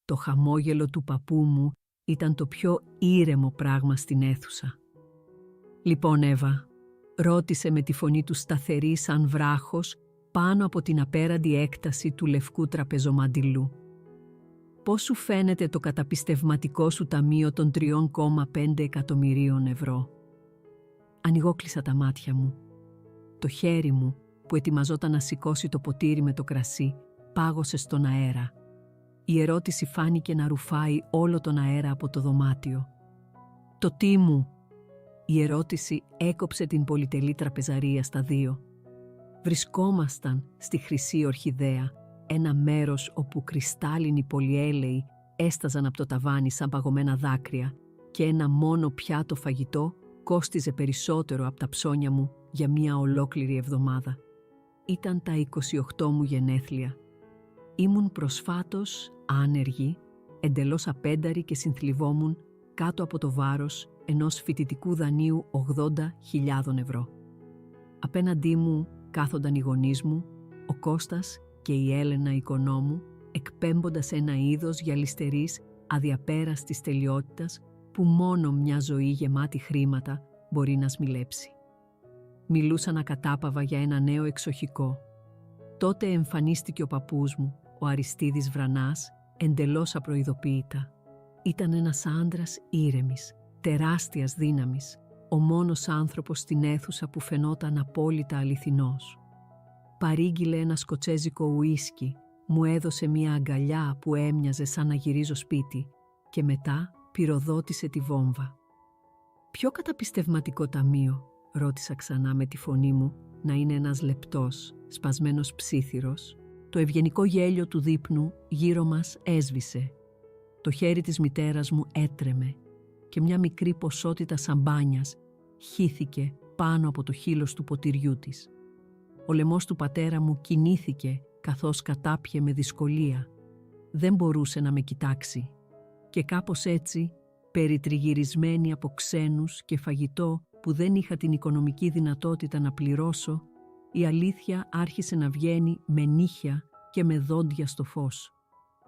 Το χαμόγελο του παππού μου ήταν το πιο ήρεμο πράγμα στην αίθουσα. «Λοιπόν, Εύα», ρώτησε με τη φωνή του σταθερή σαν βράχος πάνω από την απέραντη έκταση του λευκού τραπεζομαντιλού, «πώς σου φαίνεται το καταπιστευματικό σου ταμείο των 3,5 εκατομμυρίων ευρώ?» Ανοιγόκλεισα τα μάτια μου. Το χέρι μου, που ετοιμαζόταν να σηκώσει το ποτήρι με το κρασί, πάγωσε στον αέρα. Η ερώτηση φάνηκε να ρουφάει όλο τον αέρα από το δωμάτιο. «Το τι μου?» Η ερώτηση έκοψε την πολυτελή τραπεζαρία στα δύο. Βρισκόμασταν στη Χρυσή Ορχιδέα, ένα μέρος όπου κρυστάλλινοι πολυέλαιοι έσταζαν από το ταβάνι σαν παγωμένα δάκρυα και ένα μόνο πιάτο φαγητό κόστιζε περισσότερο από τα ψώνια μου για μία ολόκληρη εβδομάδα. Ήταν τα 28 μου γενέθλια. Ήμουν προσφάτως άνεργη, εντελώς απένταρη και συνθλιβόμουν κάτω από το βάρος ενός φοιτητικού δανείου 80.000 ευρώ. Απέναντί μου κάθονταν οι γονείς μου, ο Κώστας και η Έλενα η κονό μου, εκπέμποντας ένα είδος γυαλιστερής αδιαπέραστης τελειότητας που μόνο μια ζωή γεμάτη χρήματα μπορεί να σμιλέψει. Μιλούσαν ακατάπαβα για ένα νέο εξοχικό. Τότε εμφανίστηκε ο παππούς μου, ο Αριστίδης Βρανάς, εντελώς απροειδοποίητα. Ήταν ένας άντρας ήρεμης, τεράστιας δύναμης, ο μόνος άνθρωπος στην αίθουσα που φαινόταν απόλυτα αληθινός. Παρήγγειλε ένα σκοτσέζικο ουίσκι, μου έδωσε μια αγκαλιά που έμοιαζε σαν να γυρίζω σπίτι και μετά πυροδότησε τη βόμβα. «Ποιο καταπιστευματικό ταμείο?» ρώτησα ξανά με τη φωνή μου να είναι ένας λεπτός, σπασμένος ψίθυρος. Το ευγενικό γέλιο του δείπνου γύρω μας έσβησε. Το χέρι της μητέρας μου έτρεμε και μια μικρή ποσότητα σαμπάνιας χύθηκε πάνω από το χείλος του ποτηριού της. Ο λαιμός του πατέρα μου κινήθηκε καθώς κατάπιε με δυσκολία. Δεν μπορούσε να με κοιτάξει και κάπως έτσι, περιτριγυρισμένη από ξένους και φαγητό που δεν είχα την οικονομική δυνατότητα να πληρώσω, η αλήθεια άρχισε να βγαίνει με νύχια και με δόντια στο φως.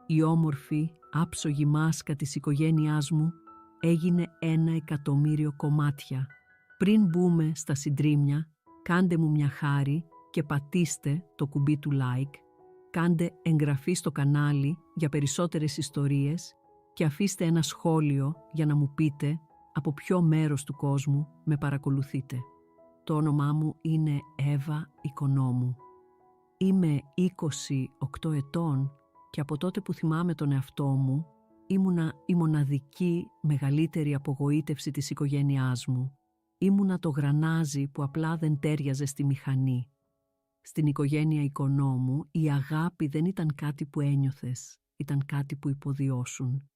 Η όμορφη, άψογη μάσκα της οικογένειάς μου έγινε 1.000.000 κομμάτια. Πριν μπούμε στα συντρίμμια, κάντε μου μια χάρη και πατήστε το κουμπί του like, κάντε εγγραφή στο κανάλι για περισσότερες ιστορίες και αφήστε ένα σχόλιο για να μου πείτε από ποιο μέρος του κόσμου με παρακολουθείτε. Το όνομά μου είναι Εύα Οικονόμου. Είμαι 28 ετών και από τότε που θυμάμαι τον εαυτό μου, ήμουνα η μοναδική μεγαλύτερη απογοήτευση της οικογένειάς μου. Ήμουνα το γρανάζι που απλά δεν τέριαζε στη μηχανή. Στην οικογένεια Οικονόμου η αγάπη δεν ήταν κάτι που ένιωθες, ήταν κάτι που υποδιώσουν.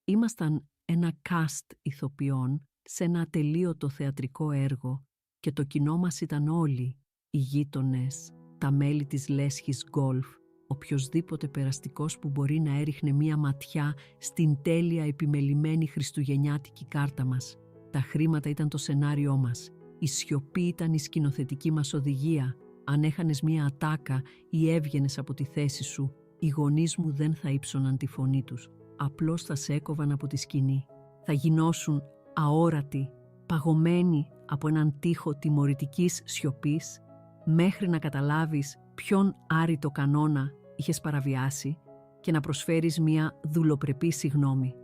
Ήμασταν ένα cast ηθοποιών σε ένα ατελείωτο θεατρικό έργο και το κοινό μας ήταν όλοι, οι γείτονες, τα μέλη της λέσχης γκολφ, οποιοσδήποτε περαστικός που μπορεί να έριχνε μία ματιά στην τέλεια επιμελημένη χριστουγεννιάτικη κάρτα μας. Τα χρήματα ήταν το σενάριό μας, η σιωπή ήταν η σκηνοθετική μας οδηγία. Αν έχανες μία ατάκα ή έβγαινες από τη θέση σου, οι γονείς μου δεν θα ύψωναν τη φωνή τους. Απλώς θα σε έκοβαν από τη σκηνή. Θα γινώσουν αόρατοι, παγωμένοι από έναν τοίχο τιμωρητικής σιωπής, μέχρι να καταλάβεις ποιον άρρητο κανόνα είχες παραβιάσει και να προσφέρεις μία δουλοπρεπή συγνώμη.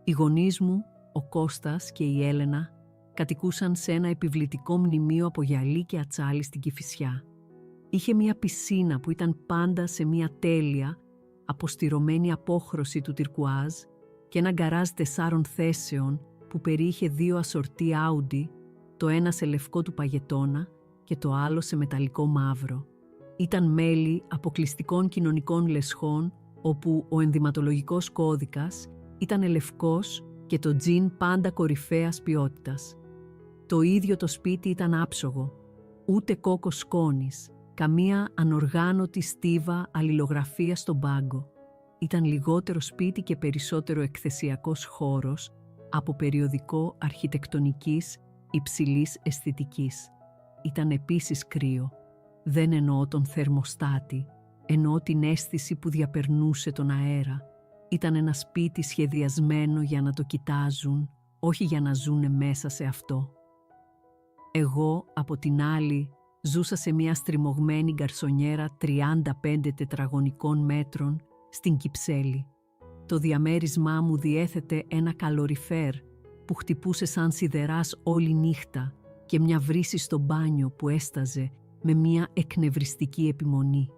Οι γονείς μου, ο Κώστας και η Έλενα, κατοικούσαν σε ένα επιβλητικό μνημείο από γυαλί και ατσάλι στην Κηφισιά. Είχε μία πισίνα που ήταν πάντα σε μία τέλεια, αποστηρωμένη απόχρωση του τυρκουάζ και ένα γκαράζ 4 θέσεων που περιείχε 2 ασορτί Audi, το ένα σε λευκό του παγετώνα και το άλλο σε μεταλλικό μαύρο. Ήταν μέλη αποκλειστικών κοινωνικών λεσχών όπου ο ενδυματολογικός κώδικας ήταν λευκός και το τζιν πάντα κορυφαίας ποιότητας. Το ίδιο το σπίτι ήταν άψογο, ούτε κόκκος σκόνης, καμία ανοργάνωτη στίβα αλληλογραφία στον πάγκο. Ήταν λιγότερο σπίτι και περισσότερο εκθεσιακός χώρος από περιοδικό αρχιτεκτονικής υψηλής αισθητικής. Ήταν επίσης κρύο. Δεν εννοώ τον θερμοστάτη, εννοώ την αίσθηση που διαπερνούσε τον αέρα. Ήταν ένα σπίτι σχεδιασμένο για να το κοιτάζουν, όχι για να ζούνε μέσα σε αυτό. Εγώ, από την άλλη, ζούσα σε μια στριμωγμένη γκαρσονιέρα 35 τετραγωνικών μέτρων στην Κυψέλη. Το διαμέρισμά μου διέθετε ένα καλοριφέρ που χτυπούσε σαν σιδεράς όλη νύχτα και μια βρύση στο μπάνιο που έσταζε με μια εκνευριστική επιμονή.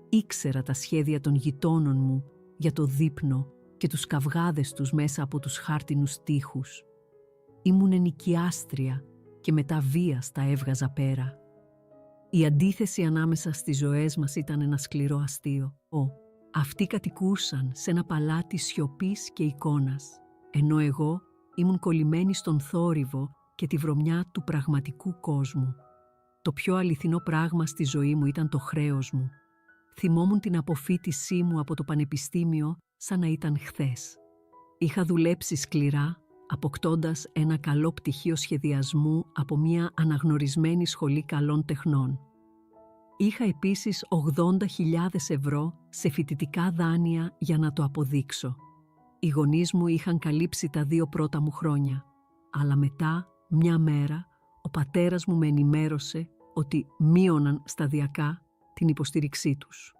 Ήξερα τα σχέδια των γειτόνων μου για το δείπνο και τους καυγάδες τους μέσα από τους χάρτινους τοίχους. Ήμουν ενοικιάστρια και μετά βίας τα έβγαζα πέρα. Η αντίθεση ανάμεσα στις ζωές μας ήταν ένα σκληρό αστείο. Αυτοί κατοικούσαν σε ένα παλάτι σιωπής και εικόνας, ενώ εγώ ήμουν κολλημένη στον θόρυβο και τη βρωμιά του πραγματικού κόσμου. Το πιο αληθινό πράγμα στη ζωή μου ήταν το χρέος μου. Θυμόμουν την αποφοίτησή μου από το πανεπιστήμιο σαν να ήταν χθες. Είχα δουλέψει σκληρά, αποκτώντας ένα καλό πτυχίο σχεδιασμού από μια αναγνωρισμένη σχολή καλών τεχνών. Είχα επίσης 80.000 ευρώ σε φοιτητικά δάνεια για να το αποδείξω. Οι γονείς μου είχαν καλύψει τα 2 πρώτα μου χρόνια, αλλά μετά, μια μέρα, ο πατέρας μου με ενημέρωσε ότι μείωναν σταδιακά την υποστήριξή τους.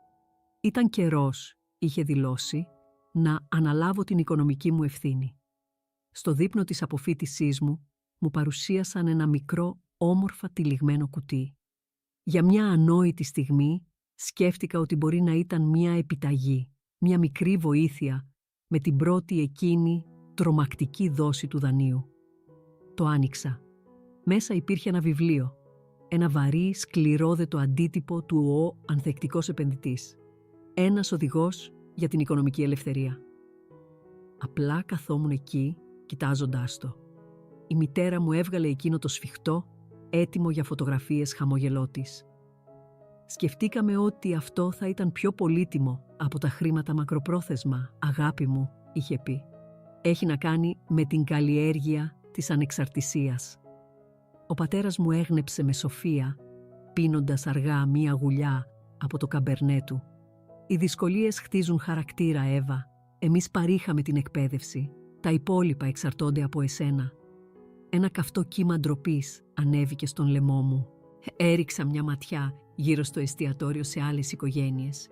Ήταν καιρός, είχε δηλώσει, να αναλάβω την οικονομική μου ευθύνη. Στο δείπνο της αποφοίτησής μου, μου παρουσίασαν ένα μικρό, όμορφα τυλιγμένο κουτί. Για μια ανόητη στιγμή, σκέφτηκα ότι μπορεί να ήταν μια επιταγή, μια μικρή βοήθεια, με την πρώτη εκείνη τρομακτική δόση του δανείου. Το άνοιξα. Μέσα υπήρχε ένα βιβλίο, ένα βαρύ, σκληρόδετο αντίτυπο του «Ο Ανθεκτικός Επενδυτής». Ένας οδηγός για την οικονομική ελευθερία. Απλά καθόμουν εκεί, κοιτάζοντάς το. Η μητέρα μου έβγαλε εκείνο το σφιχτό, έτοιμο για φωτογραφίες χαμόγελό της. Σκεφτήκαμε ότι αυτό θα ήταν πιο πολύτιμο από τα χρήματα μακροπρόθεσμα, αγάπη μου, είχε πει. Έχει να κάνει με την καλλιέργεια της ανεξαρτησίας. Ο πατέρας μου έγνεψε με σοφία, πίνοντας αργά μία γουλιά από το καμπερνέ του. Οι δυσκολίες χτίζουν χαρακτήρα, Εύα. Εμείς παρήχαμε την εκπαίδευση. Τα υπόλοιπα εξαρτώνται από εσένα. Ένα καυτό κύμα ντροπής ανέβηκε στον λαιμό μου. Έριξα μια ματιά γύρω στο εστιατόριο σε άλλες οικογένειες.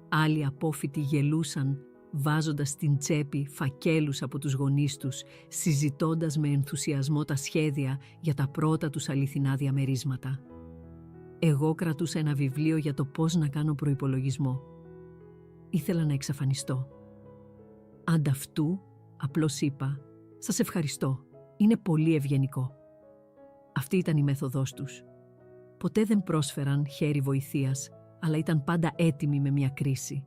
Άλλοι απόφοιτοι γελούσαν, βάζοντας στην τσέπη φακέλους από τους γονείς τους, συζητώντας με ενθουσιασμό τα σχέδια για τα πρώτα τους αληθινά διαμερίσματα. Εγώ κρατούσα ένα βιβλίο για το πώς να κάνω προϋπολογισμό. Ήθελα να εξαφανιστώ. Ανταυτού, απλώς είπα, «Σας ευχαριστώ, είναι πολύ ευγενικό». Αυτή ήταν η μέθοδός τους. Ποτέ δεν πρόσφεραν χέρι βοηθείας, αλλά ήταν πάντα έτοιμοι με μια κρίση.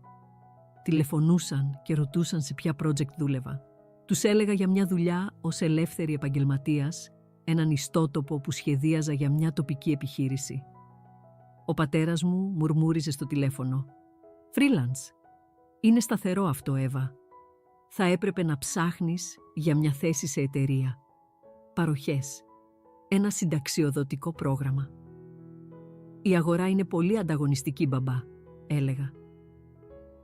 Τηλεφωνούσαν και ρωτούσαν σε ποια project δούλευα. Τους έλεγα για μια δουλειά ως ελεύθερη επαγγελματίας, έναν ιστότοπο που σχεδίαζα για μια τοπική επιχείρηση. Ο πατέρας μου μουρμούριζε στο τηλέφωνο. «Freelance. Είναι σταθερό αυτό, Εύα. Θα έπρεπε να ψάχνεις για μια θέση σε εταιρεία. Παροχές. Ένα συνταξιοδοτικό πρόγραμμα». «Η αγορά είναι πολύ ανταγωνιστική, μπαμπά», έλεγα.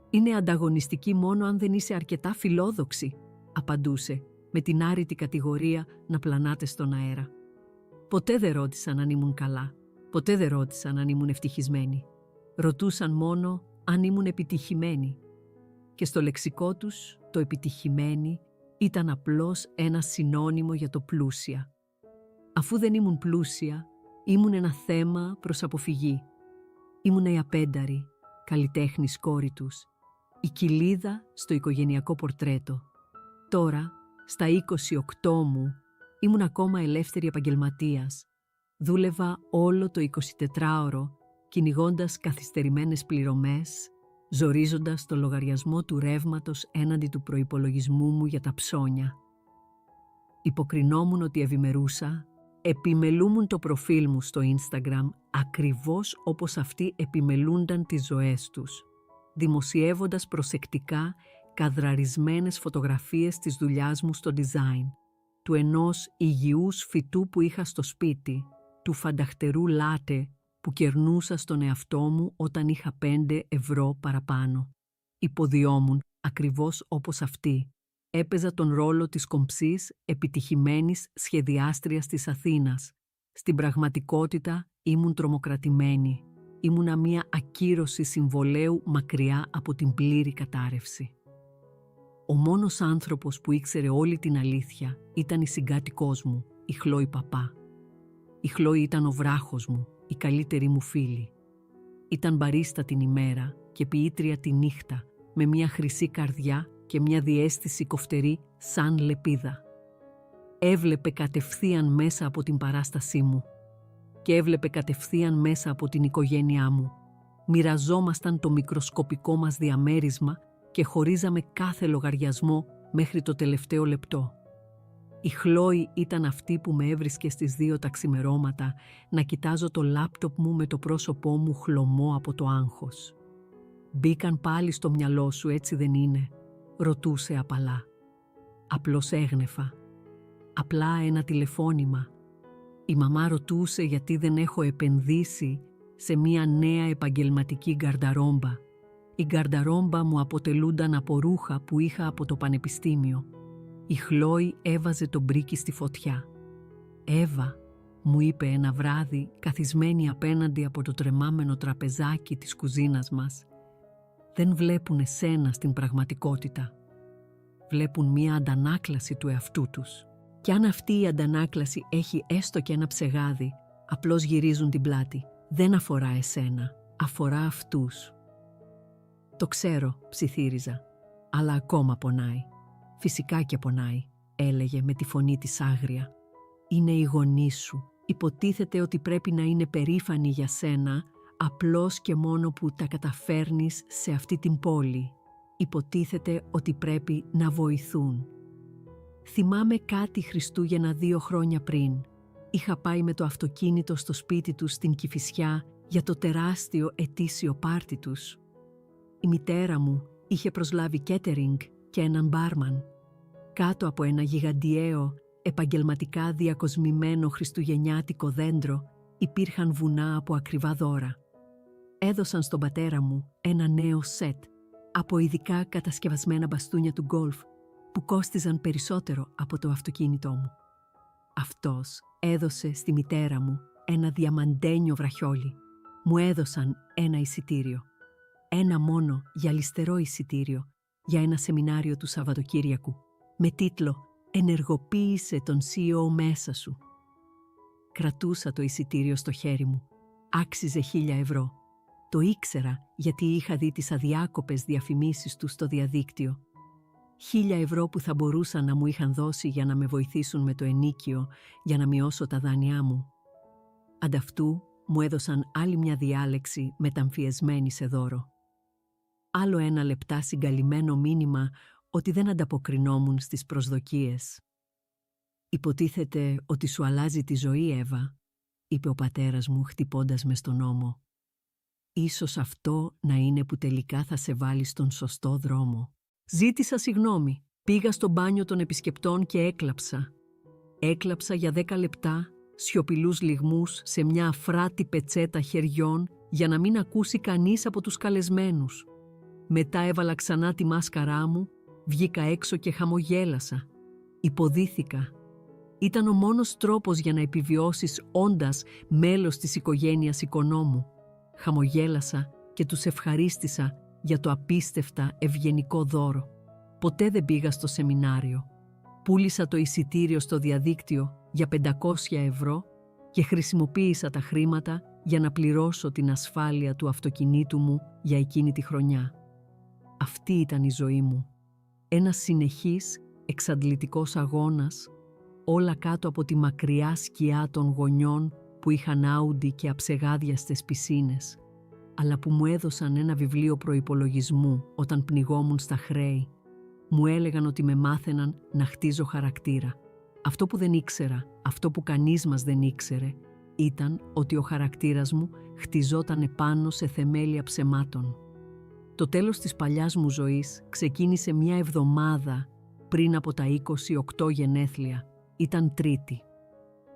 «Είναι ανταγωνιστική μόνο αν δεν είσαι αρκετά φιλόδοξη», απαντούσε, με την άρρητη κατηγορία να πλανάτε στον αέρα. Ποτέ δεν ρώτησαν αν ήμουν καλά. Ποτέ δεν ρώτησαν αν ήμουν ευτυχισμένη. Ρωτούσαν μόνο αν ήμουν επιτυχημένη. Και στο λεξικό τους το επιτυχημένη ήταν απλώς ένα συνώνυμο για το πλούσια. Αφού δεν ήμουν πλούσια, ήμουν ένα θέμα προς αποφυγή. Ήμουν η απένταρη, καλλιτέχνης κόρη τους, η κοιλίδα στο οικογενειακό πορτρέτο. Τώρα, στα 28 μου, ήμουν ακόμα ελεύθερη επαγγελματίας. Δούλευα όλο το 24ωρο, κυνηγώντας καθυστερημένες πληρωμές, ζορίζοντας το λογαριασμό του ρεύματος έναντι του προϋπολογισμού μου για τα ψώνια. Υποκρινόμουν ότι ευημερούσα, επιμελούμουν το προφίλ μου στο Instagram ακριβώς όπως αυτοί επιμελούνταν τις ζωές τους, δημοσιεύοντας προσεκτικά καδραρισμένες φωτογραφίες της δουλειάς μου στο design, του ενός υγιούς φυτού που είχα στο σπίτι, του φανταχτερού λάτε που κερνούσα στον εαυτό μου όταν είχα 5 ευρώ παραπάνω. Υποδιόμουν ακριβώς όπως αυτή. Έπαιζα τον ρόλο της κομψής, επιτυχημένης σχεδιάστριας της Αθήνας. Στην πραγματικότητα ήμουν τρομοκρατημένη. Ήμουνα μία ακύρωση συμβολέου μακριά από την πλήρη κατάρρευση. Ο μόνος άνθρωπος που ήξερε όλη την αλήθεια ήταν η συγκάτοικός μου, η Χλόη Παπά. Η Χλόη ήταν ο βράχος μου, η καλύτερη μου φίλη. Ήταν μπαρίστα την ημέρα και ποιήτρια τη νύχτα, με μια χρυσή καρδιά και μια διαίσθηση κοφτερή σαν λεπίδα. Έβλεπε κατευθείαν μέσα από την παράστασή μου και έβλεπε κατευθείαν μέσα από την οικογένειά μου. Μοιραζόμασταν το μικροσκοπικό μας διαμέρισμα και χωρίζαμε κάθε λογαριασμό μέχρι το τελευταίο λεπτό. Η Χλόη ήταν αυτή που με έβρισκε στις 2 τα ξημερώματα να κοιτάζω το λάπτοπ μου με το πρόσωπό μου χλωμό από το άγχος. «Μπήκαν πάλι στο μυαλό σου, έτσι δεν είναι?» ρωτούσε απαλά. Απλώς έγνεφα. Απλά ένα τηλεφώνημα. Η μαμά ρωτούσε γιατί δεν έχω επενδύσει σε μια νέα επαγγελματική γκαρνταρόμπα. Η γκαρνταρόμπα μου αποτελούνταν από ρούχα που είχα από το πανεπιστήμιο. Η Χλόη έβαζε το μπρίκι στη φωτιά. «Εύα», μου είπε ένα βράδυ, καθισμένη απέναντι από το τρεμάμενο τραπεζάκι της κουζίνας μας, «δεν βλέπουν εσένα στην πραγματικότητα. Βλέπουν μία αντανάκλαση του εαυτού τους. Κι αν αυτή η αντανάκλαση έχει έστω και ένα ψεγάδι, απλώς γυρίζουν την πλάτη. Δεν αφορά εσένα, αφορά αυτούς». «Το ξέρω», ψιθύριζα, «αλλά ακόμα πονάει». «Φυσικά και πονάει», έλεγε με τη φωνή της άγρια. «Είναι οι γονείς σου. Υποτίθεται ότι πρέπει να είναι περήφανοι για σένα, απλώς και μόνο που τα καταφέρνεις σε αυτή την πόλη. Υποτίθεται ότι πρέπει να βοηθούν». Θυμάμαι κάτι Χριστούγεννα 2 χρόνια πριν. Είχα πάει με το αυτοκίνητο στο σπίτι τους στην Κηφισιά για το τεράστιο ετήσιο πάρτι τους. Η μητέρα μου είχε προσλάβει catering και έναν μπάρμαν. Κάτω από ένα γιγαντιαίο, επαγγελματικά διακοσμημένο χριστουγεννιάτικο δέντρο υπήρχαν βουνά από ακριβά δώρα. Έδωσαν στον πατέρα μου ένα νέο σετ από ειδικά κατασκευασμένα μπαστούνια του γκολφ που κόστιζαν περισσότερο από το αυτοκίνητό μου. Αυτός έδωσε στη μητέρα μου ένα διαμαντένιο βραχιόλι. Μου έδωσαν ένα εισιτήριο. Ένα μόνο γυαλιστερό εισιτήριο για ένα σεμινάριο του Σαββατοκύριακου με τίτλο «Ενεργοποίησε τον CEO μέσα σου». Κρατούσα το εισιτήριο στο χέρι μου. Άξιζε 1.000 ευρώ. Το ήξερα γιατί είχα δει τις αδιάκοπες διαφημίσεις του στο διαδίκτυο. 1.000 ευρώ που θα μπορούσαν να μου είχαν δώσει για να με βοηθήσουν με το ενοίκιο, για να μειώσω τα δάνειά μου. Ανταυτού μου έδωσαν άλλη μια διάλεξη μεταμφιεσμένη σε δώρο. Άλλο ένα λεπτά συγκαλυμμένο μήνυμα ότι δεν ανταποκρινόμουν στις προσδοκίες. «Υποτίθεται ότι σου αλλάζει τη ζωή, Εύα», είπε ο πατέρας μου χτυπώντας με στον ώμο. «Ίσως αυτό να είναι που τελικά θα σε βάλει στον σωστό δρόμο». Ζήτησα συγγνώμη. Πήγα στο μπάνιο των επισκεπτών και έκλαψα. Έκλαψα για 10 λεπτά, σιωπηλούς λυγμούς σε μια αφράτη πετσέτα χεριών για να μην ακούσει κανείς από τους καλεσμένους. Μετά έβαλα ξανά τη μάσκαρά μου, βγήκα έξω και χαμογέλασα. Υποδίθηκα. Ήταν ο μόνος τρόπος για να επιβιώσεις όντας μέλος της οικογένειας οικονόμου. Χαμογέλασα και τους ευχαρίστησα για το απίστευτα ευγενικό δώρο. Ποτέ δεν πήγα στο σεμινάριο. Πούλησα το εισιτήριο στο διαδίκτυο για 500 ευρώ και χρησιμοποίησα τα χρήματα για να πληρώσω την ασφάλεια του αυτοκινήτου μου για εκείνη τη χρονιά. Αυτή ήταν η ζωή μου. Ένας συνεχής, εξαντλητικός αγώνας, όλα κάτω από τη μακριά σκιά των γονιών που είχαν άουντι και αψεγάδιαστες πισίνες, αλλά που μου έδωσαν ένα βιβλίο προϋπολογισμού όταν πνιγόμουν στα χρέη. Μου έλεγαν ότι με μάθαιναν να χτίζω χαρακτήρα. Αυτό που δεν ήξερα, αυτό που κανείς μας δεν ήξερε, ήταν ότι ο χαρακτήρας μου χτιζόταν επάνω σε θεμέλια ψεμάτων. Το τέλος της παλιάς μου ζωής ξεκίνησε μια εβδομάδα πριν από τα 28 γενέθλια. Ήταν Τρίτη.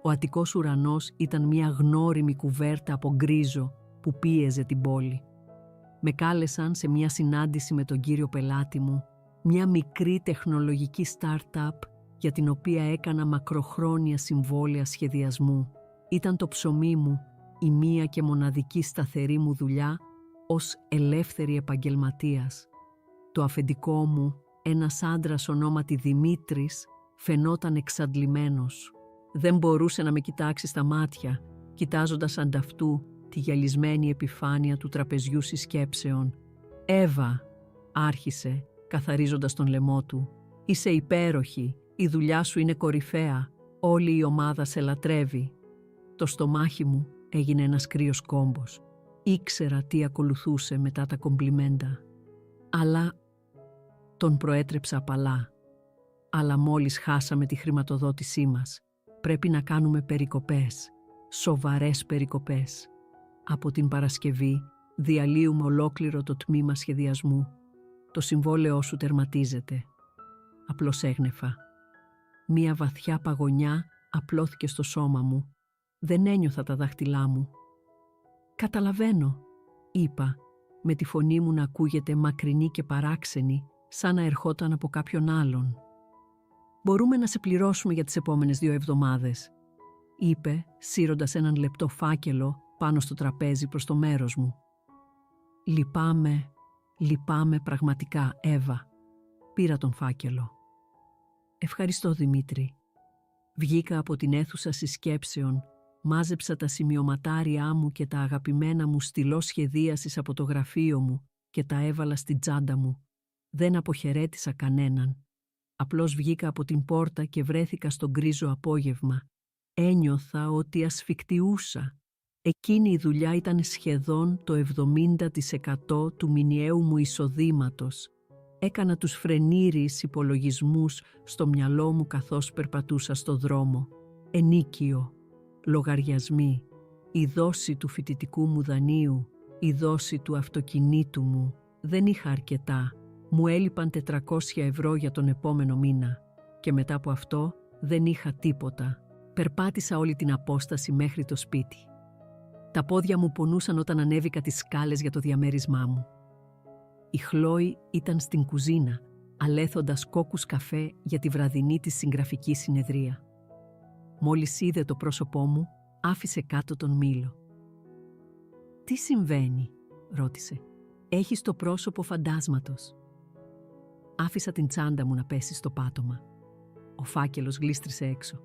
Ο Αττικός ουρανός ήταν μια γνώριμη κουβέρτα από γκρίζο που πίεζε την πόλη. Με κάλεσαν σε μια συνάντηση με τον κύριο πελάτη μου, Μια μικρή τεχνολογική startup για την οποία έκανα μακροχρόνια συμβόλαια σχεδιασμού. Ήταν το ψωμί μου, η μία και μοναδική σταθερή μου δουλειά ως ελεύθερη επαγγελματίας. Το αφεντικό μου, ένας άντρας ονόματι Δημήτρης, φαινόταν εξαντλημένος. Δεν μπορούσε να με κοιτάξει στα μάτια, κοιτάζοντας ανταυτού τη γυαλισμένη επιφάνεια του τραπεζιού συσκέψεων. «Εύα», άρχισε, καθαρίζοντας τον λαιμό του, «είσαι υπέροχη, η δουλειά σου είναι κορυφαία, όλη η ομάδα σε λατρεύει». Το στομάχι μου έγινε ένας κρύος κόμπος. Ήξερα τι ακολουθούσε μετά τα κομπλιμέντα. Αλλά τον προέτρεψα απαλά. «Αλλά μόλις χάσαμε τη χρηματοδότησή μας, πρέπει να κάνουμε περικοπές, σοβαρές περικοπές. Από την Παρασκευή διαλύουμε ολόκληρο το τμήμα σχεδιασμού. Το συμβόλαιό σου τερματίζεται». Απλώς έγνεφα. Μία βαθιά παγωνιά απλώθηκε στο σώμα μου. Δεν ένιωθα τα δάχτυλά μου. «Καταλαβαίνω», είπα, με τη φωνή μου να ακούγεται μακρινή και παράξενη, σαν να ερχόταν από κάποιον άλλον. «Μπορούμε να σε πληρώσουμε για τις επόμενες 2 εβδομάδες», είπε, σύροντας έναν λεπτό φάκελο πάνω στο τραπέζι προς το μέρος μου. Λυπάμαι πραγματικά, Εύα». Πήρα τον φάκελο. «Ευχαριστώ, Δημήτρη». Βγήκα από την αίθουσα συσκέψεων, μάζεψα τα σημειωματάρια μου και τα αγαπημένα μου στυλό σχεδίασης από το γραφείο μου και τα έβαλα στην τσάντα μου. Δεν αποχαιρέτησα κανέναν. Απλώς βγήκα από την πόρτα και βρέθηκα στο γκρίζο απόγευμα. Ένιωθα ότι ασφικτιούσα. Εκείνη η δουλειά ήταν σχεδόν το 70% του μηνιαίου μου εισοδήματος. Έκανα τους φρενήρεις υπολογισμούς στο μυαλό μου καθώς περπατούσα στο δρόμο. Ενίκιο, λογαριασμοί, η δόση του φοιτητικού μου δανείου, η δόση του αυτοκινήτου μου. Δεν είχα αρκετά. Μου έλειπαν 400 ευρώ για τον επόμενο μήνα. Και μετά από αυτό δεν είχα τίποτα. Περπάτησα όλη την απόσταση μέχρι το σπίτι. Τα πόδια μου πονούσαν όταν ανέβηκα τις σκάλες για το διαμέρισμά μου. Η Χλόη ήταν στην κουζίνα, αλέθοντας κόκκους καφέ για τη βραδινή της συγγραφική συνεδρία. Μόλις είδε το πρόσωπό μου, άφησε κάτω τον μήλο. «Τι συμβαίνει?» ρώτησε. «Έχεις το πρόσωπο φαντάσματος». Άφησα την τσάντα μου να πέσει στο πάτωμα. Ο φάκελος γλίστρισε έξω.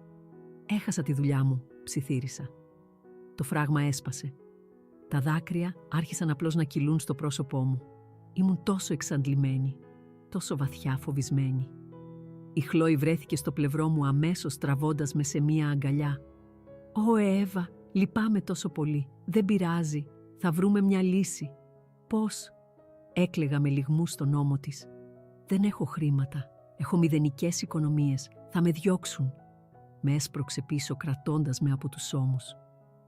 «Έχασα τη δουλειά μου», ψιθύρισα. Το φράγμα έσπασε. Τα δάκρυα άρχισαν απλώς να κυλούν στο πρόσωπό μου. Ήμουν τόσο εξαντλημένη, τόσο βαθιά φοβισμένη. Η Χλόη βρέθηκε στο πλευρό μου αμέσως τραβώντας με σε μία αγκαλιά. «Ω Εύα, λυπάμαι τόσο πολύ. Δεν πειράζει. Θα βρούμε μια λύση». «Πώς?» Έκλαιγα με λυγμούς στον ώμο της. «Δεν έχω χρήματα. Έχω μηδενικές οικονομίες. Θα με διώξουν». Με έσπρωξε πίσω κρατώντας με από τους ώμους.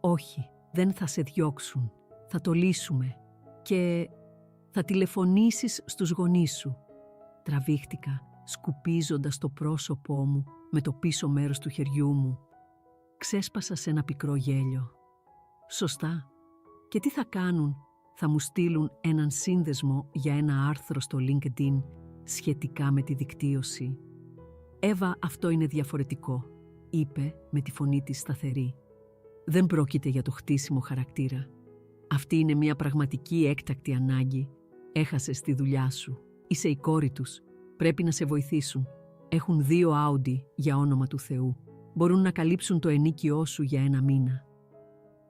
«Όχι, δεν θα σε διώξουν. Θα το λύσουμε. Και θα τηλεφωνήσεις στους γονείς σου». Τραβήχτηκα, σκουπίζοντας το πρόσωπό μου με το πίσω μέρος του χεριού μου. Ξέσπασα σε ένα πικρό γέλιο. «Σωστά. Και τι θα κάνουν?» Θα μου στείλουν έναν σύνδεσμο για ένα άρθρο στο LinkedIn σχετικά με τη δικτύωση. «Εύα, αυτό είναι διαφορετικό», είπε με τη φωνή της σταθερή. «Δεν πρόκειται για το χτίσιμο χαρακτήρα. Αυτή είναι μια πραγματική έκτακτη ανάγκη. Έχασες τη δουλειά σου. Είσαι η κόρη τους. Πρέπει να σε βοηθήσουν. Έχουν 2 Audi για όνομα του Θεού. Μπορούν να καλύψουν το ενοίκιό σου για 1 μήνα».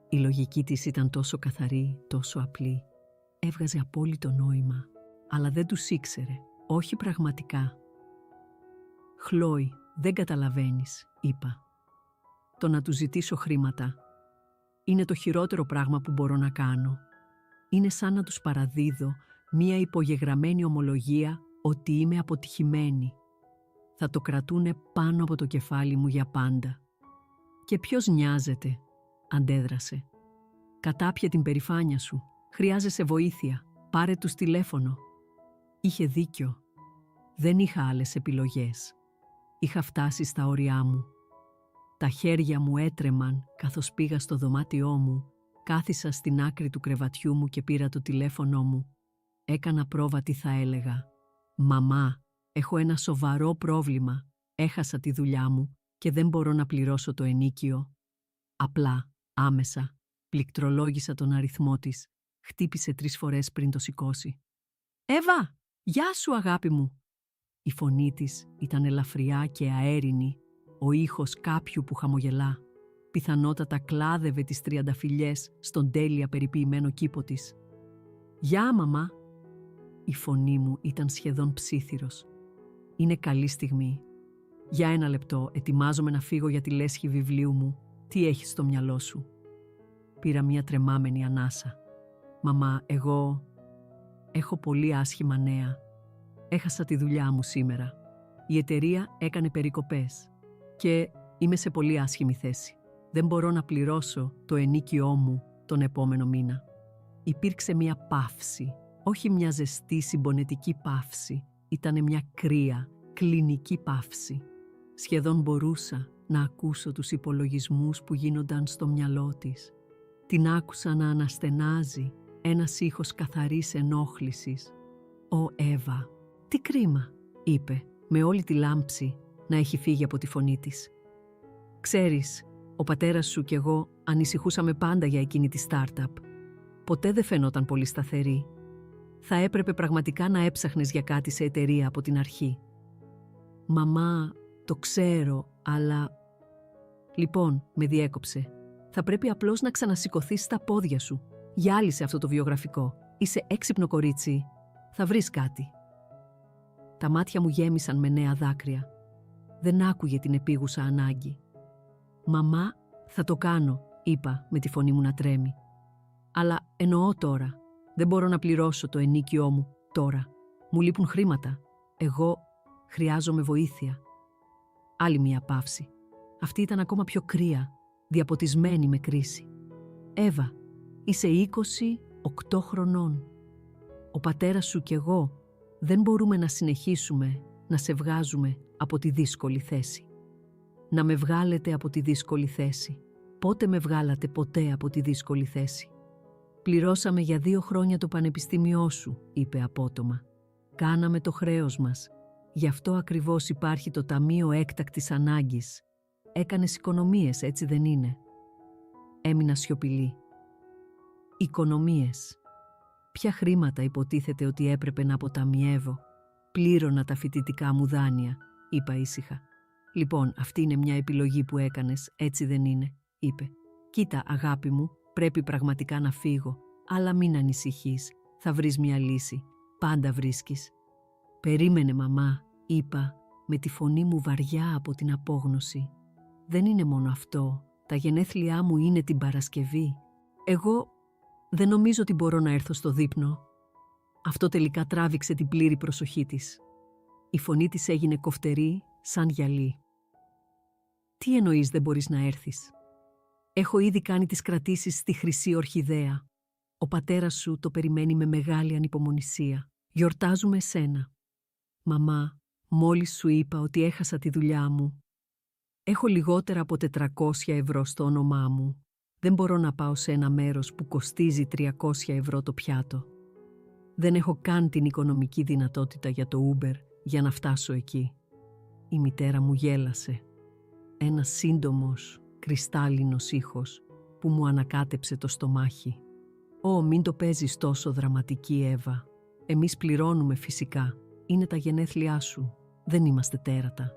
Η λογική της ήταν τόσο καθαρή, τόσο απλή. Έβγαζε απόλυτο νόημα, αλλά δεν τους ήξερε, όχι πραγματικά. «Χλόη, δεν καταλαβαίνεις», είπα. «Το να του ζητήσω χρήματα είναι το χειρότερο πράγμα που μπορώ να κάνω. Είναι σαν να τους παραδίδω μία υπογεγραμμένη ομολογία ότι είμαι αποτυχημένη. Θα το κρατούνε πάνω από το κεφάλι μου για πάντα». «Και ποιος νοιάζεται?» αντέδρασε. «Κατάπιε την περηφάνεια σου. Χρειάζεσαι βοήθεια. Πάρε τους τηλέφωνο». Είχε δίκιο. Δεν είχα άλλες επιλογές. Είχα φτάσει στα όρια μου. Τα χέρια μου έτρεμαν καθώς πήγα στο δωμάτιό μου, κάθισα στην άκρη του κρεβατιού μου και πήρα το τηλέφωνο μου. Έκανα πρόβα τι θα έλεγα. «Μαμά, Έχω ένα σοβαρό πρόβλημα. Έχασα τη δουλειά μου και δεν μπορώ να πληρώσω το ενίκιο. Απλά, άμεσα, πληκτρολόγησα τον αριθμό της. Χτύπησε 3 φορές πριν το σηκώσει. «Εύα, γεια σου αγάπη μου!» Η φωνή της ήταν ελαφριά και αέρινη, ο ήχος κάποιου που χαμογελά. Πιθανότατα κλάδευε τις τριανταφυλλιές στον τέλεια περιποιημένο κήπο της. «Γεια, μαμά!» Η φωνή μου ήταν σχεδόν ψίθυρος. «Είναι καλή στιγμή. Για 1 λεπτό, ετοιμάζομαι να φύγω για τη λέσχη βιβλίου μου. Τι έχεις στο μυαλό σου?» Πήρα μια τρεμάμενη ανάσα. «Μαμά, εγώ έχω πολύ άσχημα νέα. Έχασα τη δουλειά μου σήμερα. Η εταιρεία έκανε περικοπές και είμαι σε πολύ άσχημη θέση. Δεν μπορώ να πληρώσω το ενίκιό μου τον επόμενο μήνα». Υπήρξε μια παύση, όχι μια ζεστή συμπονετική παύση. Ήτανε μια κρύα, κλινική παύση. Σχεδόν μπορούσα να ακούσω τους υπολογισμούς που γίνονταν στο μυαλό της. Την άκουσα να αναστενάζει ένας ήχος καθαρής ενόχλησης. «Ω Εύα, τι κρίμα», είπε, με όλη τη λάμψη να έχει φύγει από τη φωνή της. «Ξέρεις, ο πατέρας σου κι εγώ ανησυχούσαμε πάντα για εκείνη τη startup. Ποτέ δεν φαινόταν πολύ σταθερή. Θα έπρεπε πραγματικά να έψαχνες για κάτι σε εταιρεία από την αρχή». «Μαμά, το ξέρω, αλλά...» «Λοιπόν», με διέκοψε, «θα πρέπει απλώς να ξανασηκωθείς στα πόδια σου. Γυάλισε αυτό το βιογραφικό. Είσαι έξυπνο κορίτσι. Θα βρεις κάτι». Τα μάτια μου γέμισαν με νέα δάκρυα. Δεν άκουγε την επίγουσα ανάγκη. «Μαμά, θα το κάνω», είπα με τη φωνή μου να τρέμει. «Αλλά εννοώ τώρα. Δεν μπορώ να πληρώσω το ενίκιό μου τώρα. Μου λείπουν χρήματα. Εγώ χρειάζομαι βοήθεια». Άλλη μια παύση. Αυτή ήταν ακόμα πιο κρύα, διαποτισμένη με κρίση. «Εύα, είσαι 28 χρονών. Ο πατέρας σου κι εγώ δεν μπορούμε να συνεχίσουμε να σε βγάζουμε από τη δύσκολη θέση. Να με βγάλετε από τη δύσκολη θέση. Πότε με βγάλατε ποτέ από τη δύσκολη θέση?» «Πληρώσαμε για 2 χρόνια το πανεπιστήμιό σου», είπε απότομα. «Κάναμε το χρέος μας. Γι' αυτό ακριβώς υπάρχει το Ταμείο Έκτακτης Ανάγκης. Έκανες οικονομίες, έτσι δεν είναι?» Έμεινα σιωπηλή. «Οικονομίες. Ποια χρήματα υποτίθεται ότι έπρεπε να αποταμιεύω? Πλήρωνα τα φοιτητικά μου δάνεια», είπα ήσυχα. «Λοιπόν, αυτή είναι μια επιλογή που έκανες, έτσι δεν είναι?» είπε. «Κοίτα, αγάπη μου, πρέπει πραγματικά να φύγω, αλλά μην ανησυχείς, θα βρεις μια λύση. Πάντα βρίσκεις». «Περίμενε, μαμά», είπα, με τη φωνή μου βαριά από την απόγνωση. «Δεν είναι μόνο αυτό. Τα γενέθλιά μου είναι την Παρασκευή. Εγώ δεν νομίζω ότι μπορώ να έρθω στο δείπνο». Αυτό τελικά τράβηξε την πλήρη προσοχή της. Η φωνή της έγινε κοφτερή, σαν γυαλί. «Τι εννοείς δεν μπορείς να έρθεις? Έχω ήδη κάνει τις κρατήσεις στη Χρυσή Ορχιδέα. Ο πατέρας σου το περιμένει με μεγάλη ανυπομονησία. Γιορτάζουμε εσένα». «Μαμά, μόλις σου είπα ότι έχασα τη δουλειά μου. Έχω λιγότερα από 400 ευρώ στο όνομά μου. Δεν μπορώ να πάω σε ένα μέρος που κοστίζει 300 ευρώ το πιάτο. Δεν έχω καν την οικονομική δυνατότητα για το Uber για να φτάσω εκεί». Η μητέρα μου γέλασε. Ένας σύντομος, κρυστάλλινος ήχος που μου ανακάτεψε το στομάχι. «Ω, μην το παίζεις τόσο δραματική, Εύα. Εμείς πληρώνουμε φυσικά. Είναι τα γενέθλιά σου. Δεν είμαστε τέρατα».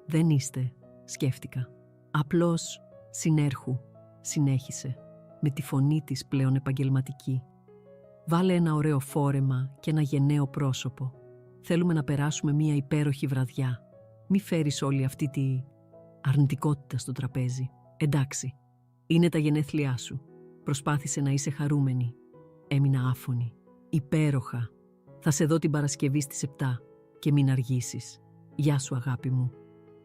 «Δεν είστε», σκέφτηκα. «Απλώς συνέρχου», συνέχισε, με τη φωνή της πλέον επαγγελματική. «Βάλε ένα ωραίο φόρεμα και ένα γενναίο πρόσωπο. Θέλουμε να περάσουμε μια υπέροχη βραδιά. Μη φέρεις όλη αυτή τη αρνητικότητα στο τραπέζι. Εντάξει, είναι τα γενέθλιά σου. Προσπάθησε να είσαι χαρούμενη». Έμεινα άφωνη. «Υπέροχα. Θα σε δω την Παρασκευή στις 7 και μην αργήσεις. Γεια σου, αγάπη μου».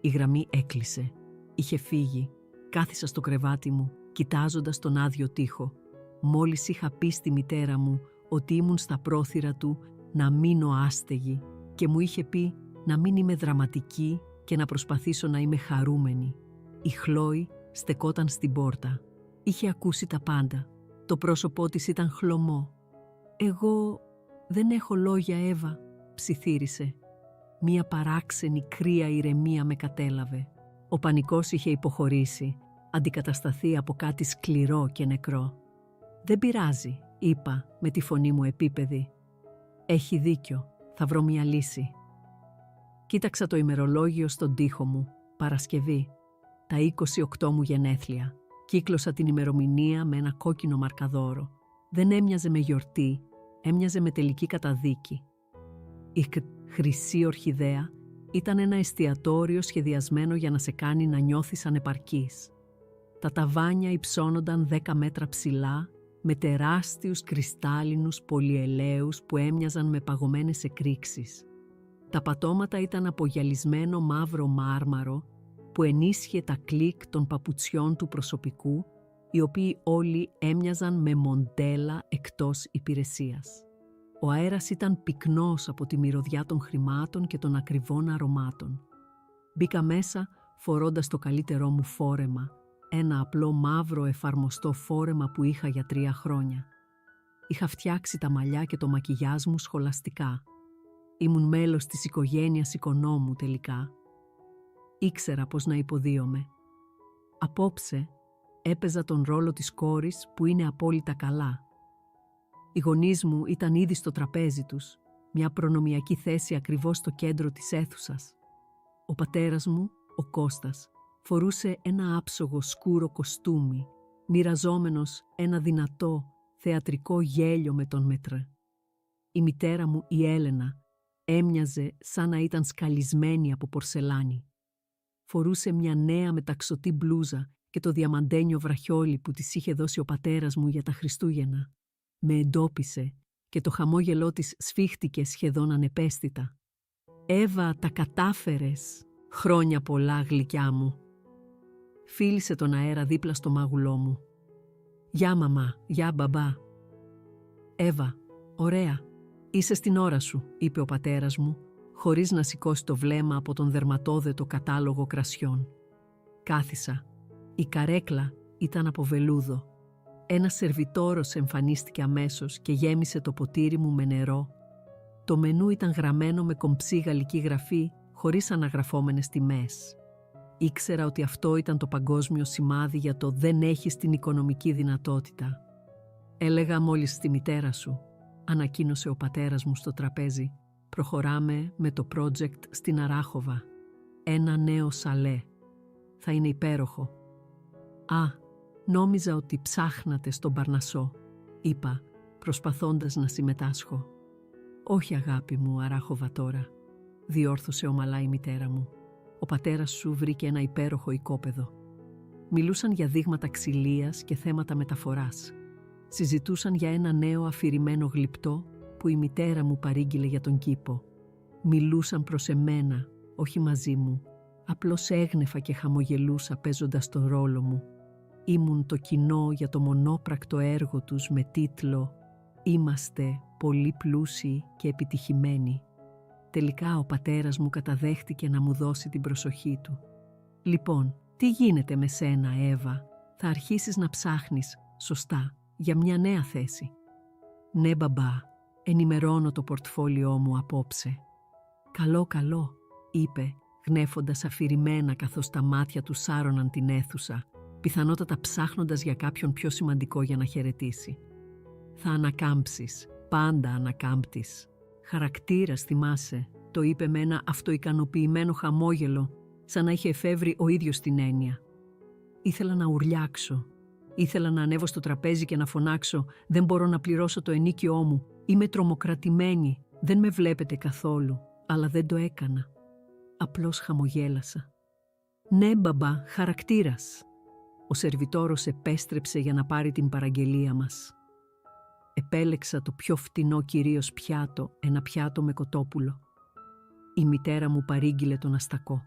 Η γραμμή έκλεισε. Είχε φύγει. Κάθισα στο κρεβάτι μου, κοιτάζοντας τον άδειο τοίχο. Μόλις είχα πει στη μητέρα μου ότι ήμουν στα πρόθυρα του να μείνω άστεγη και μου είχε πει να μην είμαι δραματική και να προσπαθήσω να είμαι χαρούμενη. Η Χλόη στεκόταν στην πόρτα. Είχε ακούσει τα πάντα. Το πρόσωπό της ήταν χλωμό. «Εγώ δεν έχω λόγια, Εύα», ψιθύρισε. μία παράξενη κρύα ηρεμία με κατέλαβε. Ο πανικός είχε υποχωρήσει, αντικατασταθεί από κάτι σκληρό και νεκρό. «Δεν πειράζει», είπα με τη φωνή μου επίπεδη. «Έχει δίκιο, θα βρω μια λύση». Κοίταξα το ημερολόγιο στον τοίχο μου, Παρασκευή, τα 28 μου γενέθλια. Κύκλωσα την ημερομηνία με ένα κόκκινο μαρκαδόρο. Δεν έμοιαζε με γιορτή, έμοιαζε με τελική καταδίκη. Η χρυσή ορχιδέα ήταν ένα εστιατόριο σχεδιασμένο για να σε κάνει να νιώθεις ανεπαρκής. Τα ταβάνια υψώνονταν 10 μέτρα ψηλά, με τεράστιους κρυστάλλινους πολυελαίους που έμοιαζαν με παγωμένες εκρήξεις. Τα πατώματα ήταν από γυαλισμένο μαύρο μάρμαρο που ενίσχυε τα κλικ των παπουτσιών του προσωπικού, οι οποίοι όλοι έμοιαζαν με μοντέλα εκτός υπηρεσίας. Ο αέρας ήταν πυκνός από τη μυρωδιά των χρημάτων και των ακριβών αρωμάτων. Μπήκα μέσα φορώντας το καλύτερό μου φόρεμα, ένα απλό μαύρο εφαρμοστό φόρεμα που είχα για 3 χρόνια. Είχα φτιάξει τα μαλλιά και το μακιγιάζ μου σχολαστικά. Ήμουν μέλος της οικογένειας οικονόμου τελικά. Ήξερα πώς να υποδίωμαι. Απόψε έπαιζα τον ρόλο της κόρης που είναι απόλυτα καλά. Οι γονείς μου ήταν ήδη στο τραπέζι τους, μια προνομιακή θέση ακριβώς στο κέντρο της αίθουσας. Ο πατέρας μου, ο Κώστας, φορούσε ένα άψογο σκούρο κοστούμι, μοιραζόμενος ένα δυνατό θεατρικό γέλιο με τον Μετρέ. Η μητέρα μου, η Έλενα, έμοιαζε σαν να ήταν σκαλισμένη από πορσελάνη. Φορούσε μια νέα μεταξωτή μπλούζα και το διαμαντένιο βραχιόλι που της είχε δώσει ο πατέρας μου για τα Χριστούγεννα. Με εντόπισε και το χαμόγελό της σφίχτηκε σχεδόν ανεπαίσθητα. «Εύα, τα κατάφερες! Χρόνια πολλά, γλυκιά μου!» Φίλησε τον αέρα δίπλα στο μάγουλό μου. «Γεια μαμά, γεια μπαμπά!» «Εύα, ωραία, είσαι στην ώρα σου», είπε ο πατέρας μου, χωρίς να σηκώσει το βλέμμα από τον δερματόδετο κατάλογο κρασιών. Κάθισα. Η καρέκλα ήταν από βελούδο. Ένας σερβιτόρος εμφανίστηκε αμέσως και γέμισε το ποτήρι μου με νερό. Το μενού ήταν γραμμένο με κομψή γαλλική γραφή, χωρίς αναγραφόμενες τιμές. Ήξερα ότι αυτό ήταν το παγκόσμιο σημάδι για το «δεν έχεις την οικονομική δυνατότητα». «Έλεγα μόλις στη μητέρα σου», ανακοίνωσε ο πατέρας μου στο τραπέζι. «Προχωράμε με το project στην Αράχοβα. Ένα νέο σαλέ. Θα είναι υπέροχο». «Α, νόμιζα ότι ψάχνατε στον Παρνασσό», είπα, προσπαθώντας να συμμετάσχω. «Όχι αγάπη μου, Αράχοβα τώρα», διόρθωσε ομαλά η μητέρα μου. «Ο πατέρας σου βρήκε ένα υπέροχο οικόπεδο». Μιλούσαν για δείγματα ξυλίας και θέματα μεταφοράς. Συζητούσαν για ένα νέο αφηρημένο γλυπτό που η μητέρα μου παρήγγειλε για τον κήπο. Μιλούσαν προς εμένα, όχι μαζί μου. Απλώς έγνεφα και χαμογελούσα παίζοντας τον ρόλο μου. Ήμουν το κοινό για το μονόπρακτο έργο τους με τίτλο «Είμαστε πολύ πλούσιοι και επιτυχημένοι». Τελικά ο πατέρας μου καταδέχτηκε να μου δώσει την προσοχή του. «Λοιπόν, τι γίνεται με σένα, Εύα? Θα αρχίσεις να ψάχνεις, σωστά, για μια νέα θέση?» «Ναι, μπαμπά, ενημερώνω το πορτφόλιό μου απόψε». «Καλό, καλό», είπε, γνέφοντας αφηρημένα καθώς τα μάτια του σάρωναν την αίθουσα, πιθανότατα ψάχνοντας για κάποιον πιο σημαντικό για να χαιρετήσει. «Θα ανακάμψεις, πάντα ανακάμπτεις. Χαρακτήρας, θυμάσαι», το είπε με ένα αυτοικανοποιημένο χαμόγελο, σαν να είχε εφεύρει ο ίδιος την έννοια. Ήθελα να ουρλιάξω. Ήθελα να ανέβω στο τραπέζι και να φωνάξω «Δεν μπορώ να πληρώσω το ενίκιό μου, είμαι τρομοκρατημένη, δεν με βλέπετε καθόλου», αλλά δεν το έκανα. Απλώς χαμογέλασα. «Ναι, μπαμπά, χαρακτήρας». Ο σερβιτόρος επέστρεψε για να πάρει την παραγγελία μας. Επέλεξα το πιο φτηνό κυρίως πιάτο, ένα πιάτο με κοτόπουλο. Η μητέρα μου παρήγγειλε τον αστακό.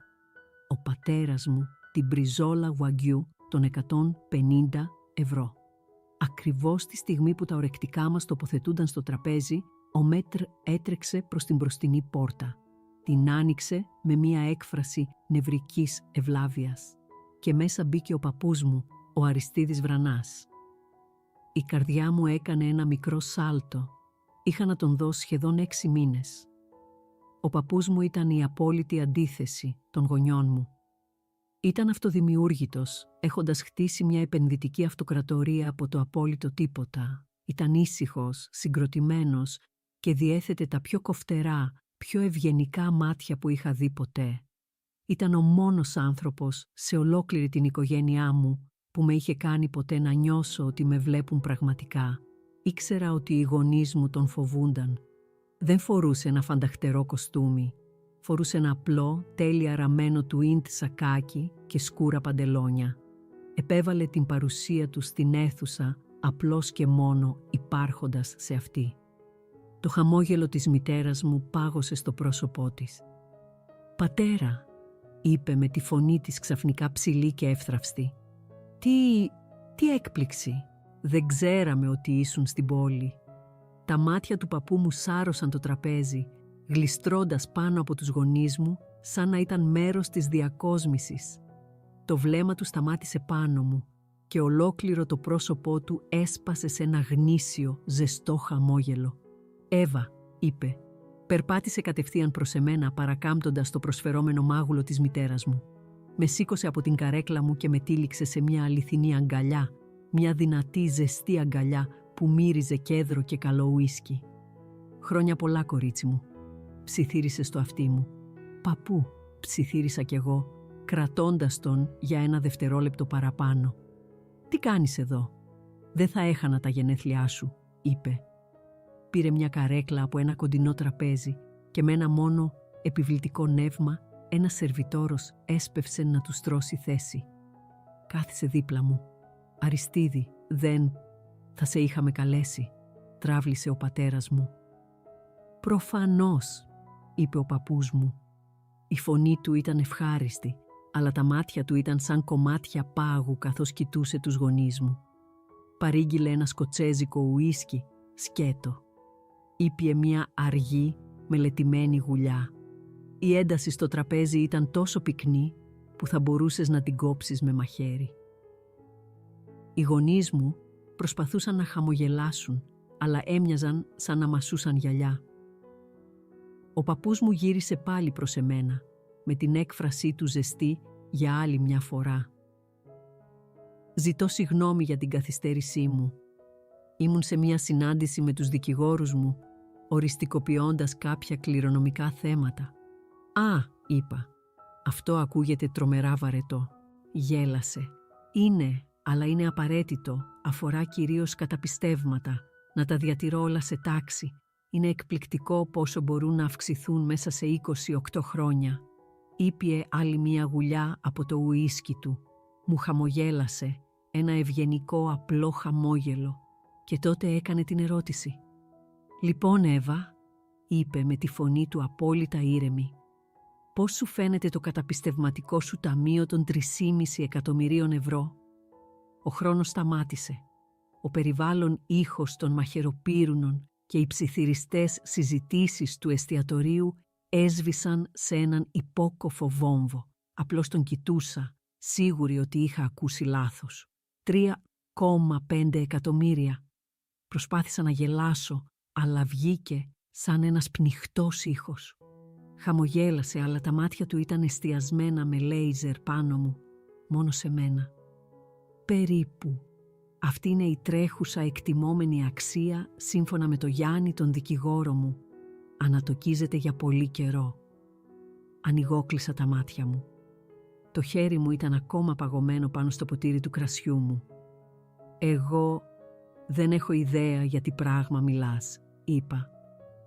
Ο πατέρας μου την μπριζόλα γουαγκιού των 150 ευρώ. Ακριβώς τη στιγμή που τα ορεκτικά μας τοποθετούνταν στο τραπέζι, ο Μέτρ έτρεξε προς την μπροστινή πόρτα. Την άνοιξε με μία έκφραση νευρικής ευλάβειας. Και μέσα μπήκε ο παππούς μου, ο Αριστίδης Βρανάς. Η καρδιά μου έκανε ένα μικρό σάλτο. Είχα να τον δω σχεδόν 6 μήνες. Ο παππούς μου ήταν η απόλυτη αντίθεση των γονιών μου. Ήταν αυτοδημιούργητος, έχοντας χτίσει μια επενδυτική αυτοκρατορία από το απόλυτο τίποτα. Ήταν ήσυχος, συγκροτημένος και διέθετε τα πιο κοφτερά, πιο ευγενικά μάτια που είχα δει ποτέ. Ήταν ο μόνος άνθρωπος σε ολόκληρη την οικογένειά μου που με είχε κάνει ποτέ να νιώσω ότι με βλέπουν πραγματικά. Ήξερα ότι οι γονείς μου τον φοβούνταν. Δεν φορούσε ένα φανταχτερό κοστούμι. Φορούσε ένα απλό, τέλεια ραμμένο τουίντ σακάκι και σκούρα παντελόνια. Επέβαλε την παρουσία του στην αίθουσα απλώς και μόνο υπάρχοντας σε αυτή. Το χαμόγελο της μητέρας μου πάγωσε στο πρόσωπό της. «Πατέρα», είπε με τη φωνή της ξαφνικά ψηλή και εύθραυστη. Τι έκπληξη! Δεν ξέραμε ότι ήσουν στην πόλη». Τα μάτια του παππού μου σάρωσαν το τραπέζι, γλιστρώντας πάνω από τους γονείς μου, σαν να ήταν μέρος της διακόσμησης. Το βλέμμα του σταμάτησε πάνω μου και ολόκληρο το πρόσωπό του έσπασε σε ένα γνήσιο, ζεστό χαμόγελο. «Εύα», είπε. Περπάτησε κατευθείαν προς εμένα, παρακάμπτοντας το προσφερόμενο μάγουλο της μητέρας μου. Με σήκωσε από την καρέκλα μου και με τύλιξε σε μια αληθινή αγκαλιά, μια δυνατή ζεστή αγκαλιά που μύριζε κέδρο και καλό ουίσκι. «Χρόνια πολλά, κορίτσι μου», ψιθύρισε στο αυτί μου. «Παππού», ψιθύρισα κι εγώ, κρατώντας τον για ένα δευτερόλεπτο παραπάνω. «Τι κάνεις εδώ?» «Δεν θα έχανα τα γενέθλιά σου», είπε. Πήρε μια καρέκλα από ένα κοντινό τραπέζι και με ένα μόνο επιβλητικό νεύμα ένας σερβιτόρος έσπευσε να του στρώσει θέση. Κάθισε δίπλα μου. «Αριστίδη, δεν θα σε είχαμε καλέσει», τράβλησε ο πατέρας μου. «Προφανώς», είπε ο παππούς μου. Η φωνή του ήταν ευχάριστη, αλλά τα μάτια του ήταν σαν κομμάτια πάγου καθώς κοιτούσε τους γονείς μου. Παρήγγειλε ένα σκοτσέζικο ουίσκι, σκέτο. Ήπιε μια αργή, μελετημένη γουλιά. Η ένταση στο τραπέζι ήταν τόσο πυκνή που θα μπορούσες να την κόψεις με μαχαίρι. Οι γονείς μου προσπαθούσαν να χαμογελάσουν, αλλά έμοιαζαν σαν να μασούσαν γυαλιά. Ο παππούς μου γύρισε πάλι προς εμένα, με την έκφρασή του ζεστή για άλλη μια φορά. «Ζητώ συγγνώμη για την καθυστέρησή μου. Ήμουν σε μια συνάντηση με τους δικηγόρους μου, οριστικοποιώντας κάποια κληρονομικά θέματα». «Α», είπα, «αυτό ακούγεται τρομερά βαρετό». Γέλασε. «Είναι, αλλά είναι απαραίτητο, αφορά κυρίως καταπιστεύματα, να τα διατηρώ όλα σε τάξη. Είναι εκπληκτικό πόσο μπορούν να αυξηθούν μέσα σε 28 χρόνια». Ήπιε άλλη μία γουλιά από το ουίσκι του. Μου χαμογέλασε, ένα ευγενικό απλό χαμόγελο, και τότε έκανε την ερώτηση. «Λοιπόν, Εύα», είπε με τη φωνή του απόλυτα ήρεμη, «πώς σου φαίνεται το καταπιστευματικό σου ταμείο των 3,5 εκατομμυρίων ευρώ?» Ο χρόνος σταμάτησε. Ο περιβάλλον ήχος των μαχαιροπύρουνων και οι ψιθυριστές συζητήσεις του εστιατορίου έσβησαν σε έναν υπόκοφο βόμβο. Απλώς τον κοιτούσα, σίγουρη ότι είχα ακούσει λάθος. 3,5 εκατομμύρια. Προσπάθησα να γελάσω, αλλά βγήκε σαν ένας πνιχτός ήχος. Χαμογέλασε, αλλά τα μάτια του ήταν εστιασμένα με λέιζερ πάνω μου, μόνο σε μένα. «Περίπου. Αυτή είναι η τρέχουσα εκτιμόμενη αξία σύμφωνα με το Γιάννη τον δικηγόρο μου. Ανατοκίζεται για πολύ καιρό». Ανοιγόκλεισα τα μάτια μου. Το χέρι μου ήταν ακόμα παγωμένο πάνω στο ποτήρι του κρασιού μου. «Εγώ δεν έχω ιδέα για τι πράγμα μιλάς», είπα.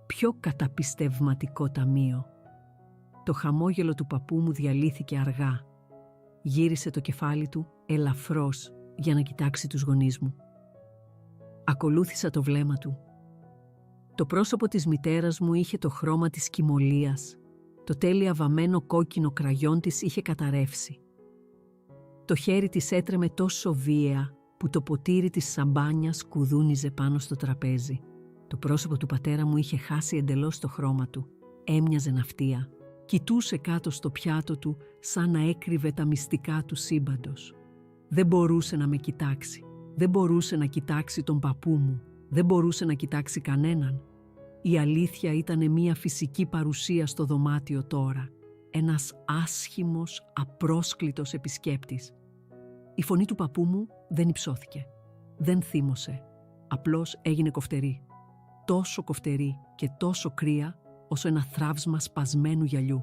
«Ποιο καταπιστευματικό ταμείο?» Το χαμόγελο του παππού μου διαλύθηκε αργά. Γύρισε το κεφάλι του ελαφρώς για να κοιτάξει τους γονείς μου. Ακολούθησα το βλέμμα του. Το πρόσωπο της μητέρας μου είχε το χρώμα της κυμολίας. Το τέλεια βαμμένο κόκκινο κραγιόν της είχε καταρρεύσει. Το χέρι της έτρεμε τόσο βίαια που το ποτήρι της σαμπάνιας κουδούνιζε πάνω στο τραπέζι. Το πρόσωπο του πατέρα μου είχε χάσει εντελώς το χρώμα του. Έμοιαζε ναυτία. Κοιτούσε κάτω στο πιάτο του σαν να έκρυβε τα μυστικά του σύμπαντος. Δεν μπορούσε να με κοιτάξει. Δεν μπορούσε να κοιτάξει τον παππού μου. Δεν μπορούσε να κοιτάξει κανέναν. Η αλήθεια ήταν μια φυσική παρουσία στο δωμάτιο τώρα. Ένας άσχημος, απρόσκλητος επισκέπτης. Η φωνή του παππού μου δεν υψώθηκε. Δεν θύμωσε. Απλώς έγινε κοφτερή. Τόσο κοφτερή και τόσο κρύα όσο ένα θράψμα σπασμένου γυαλιού.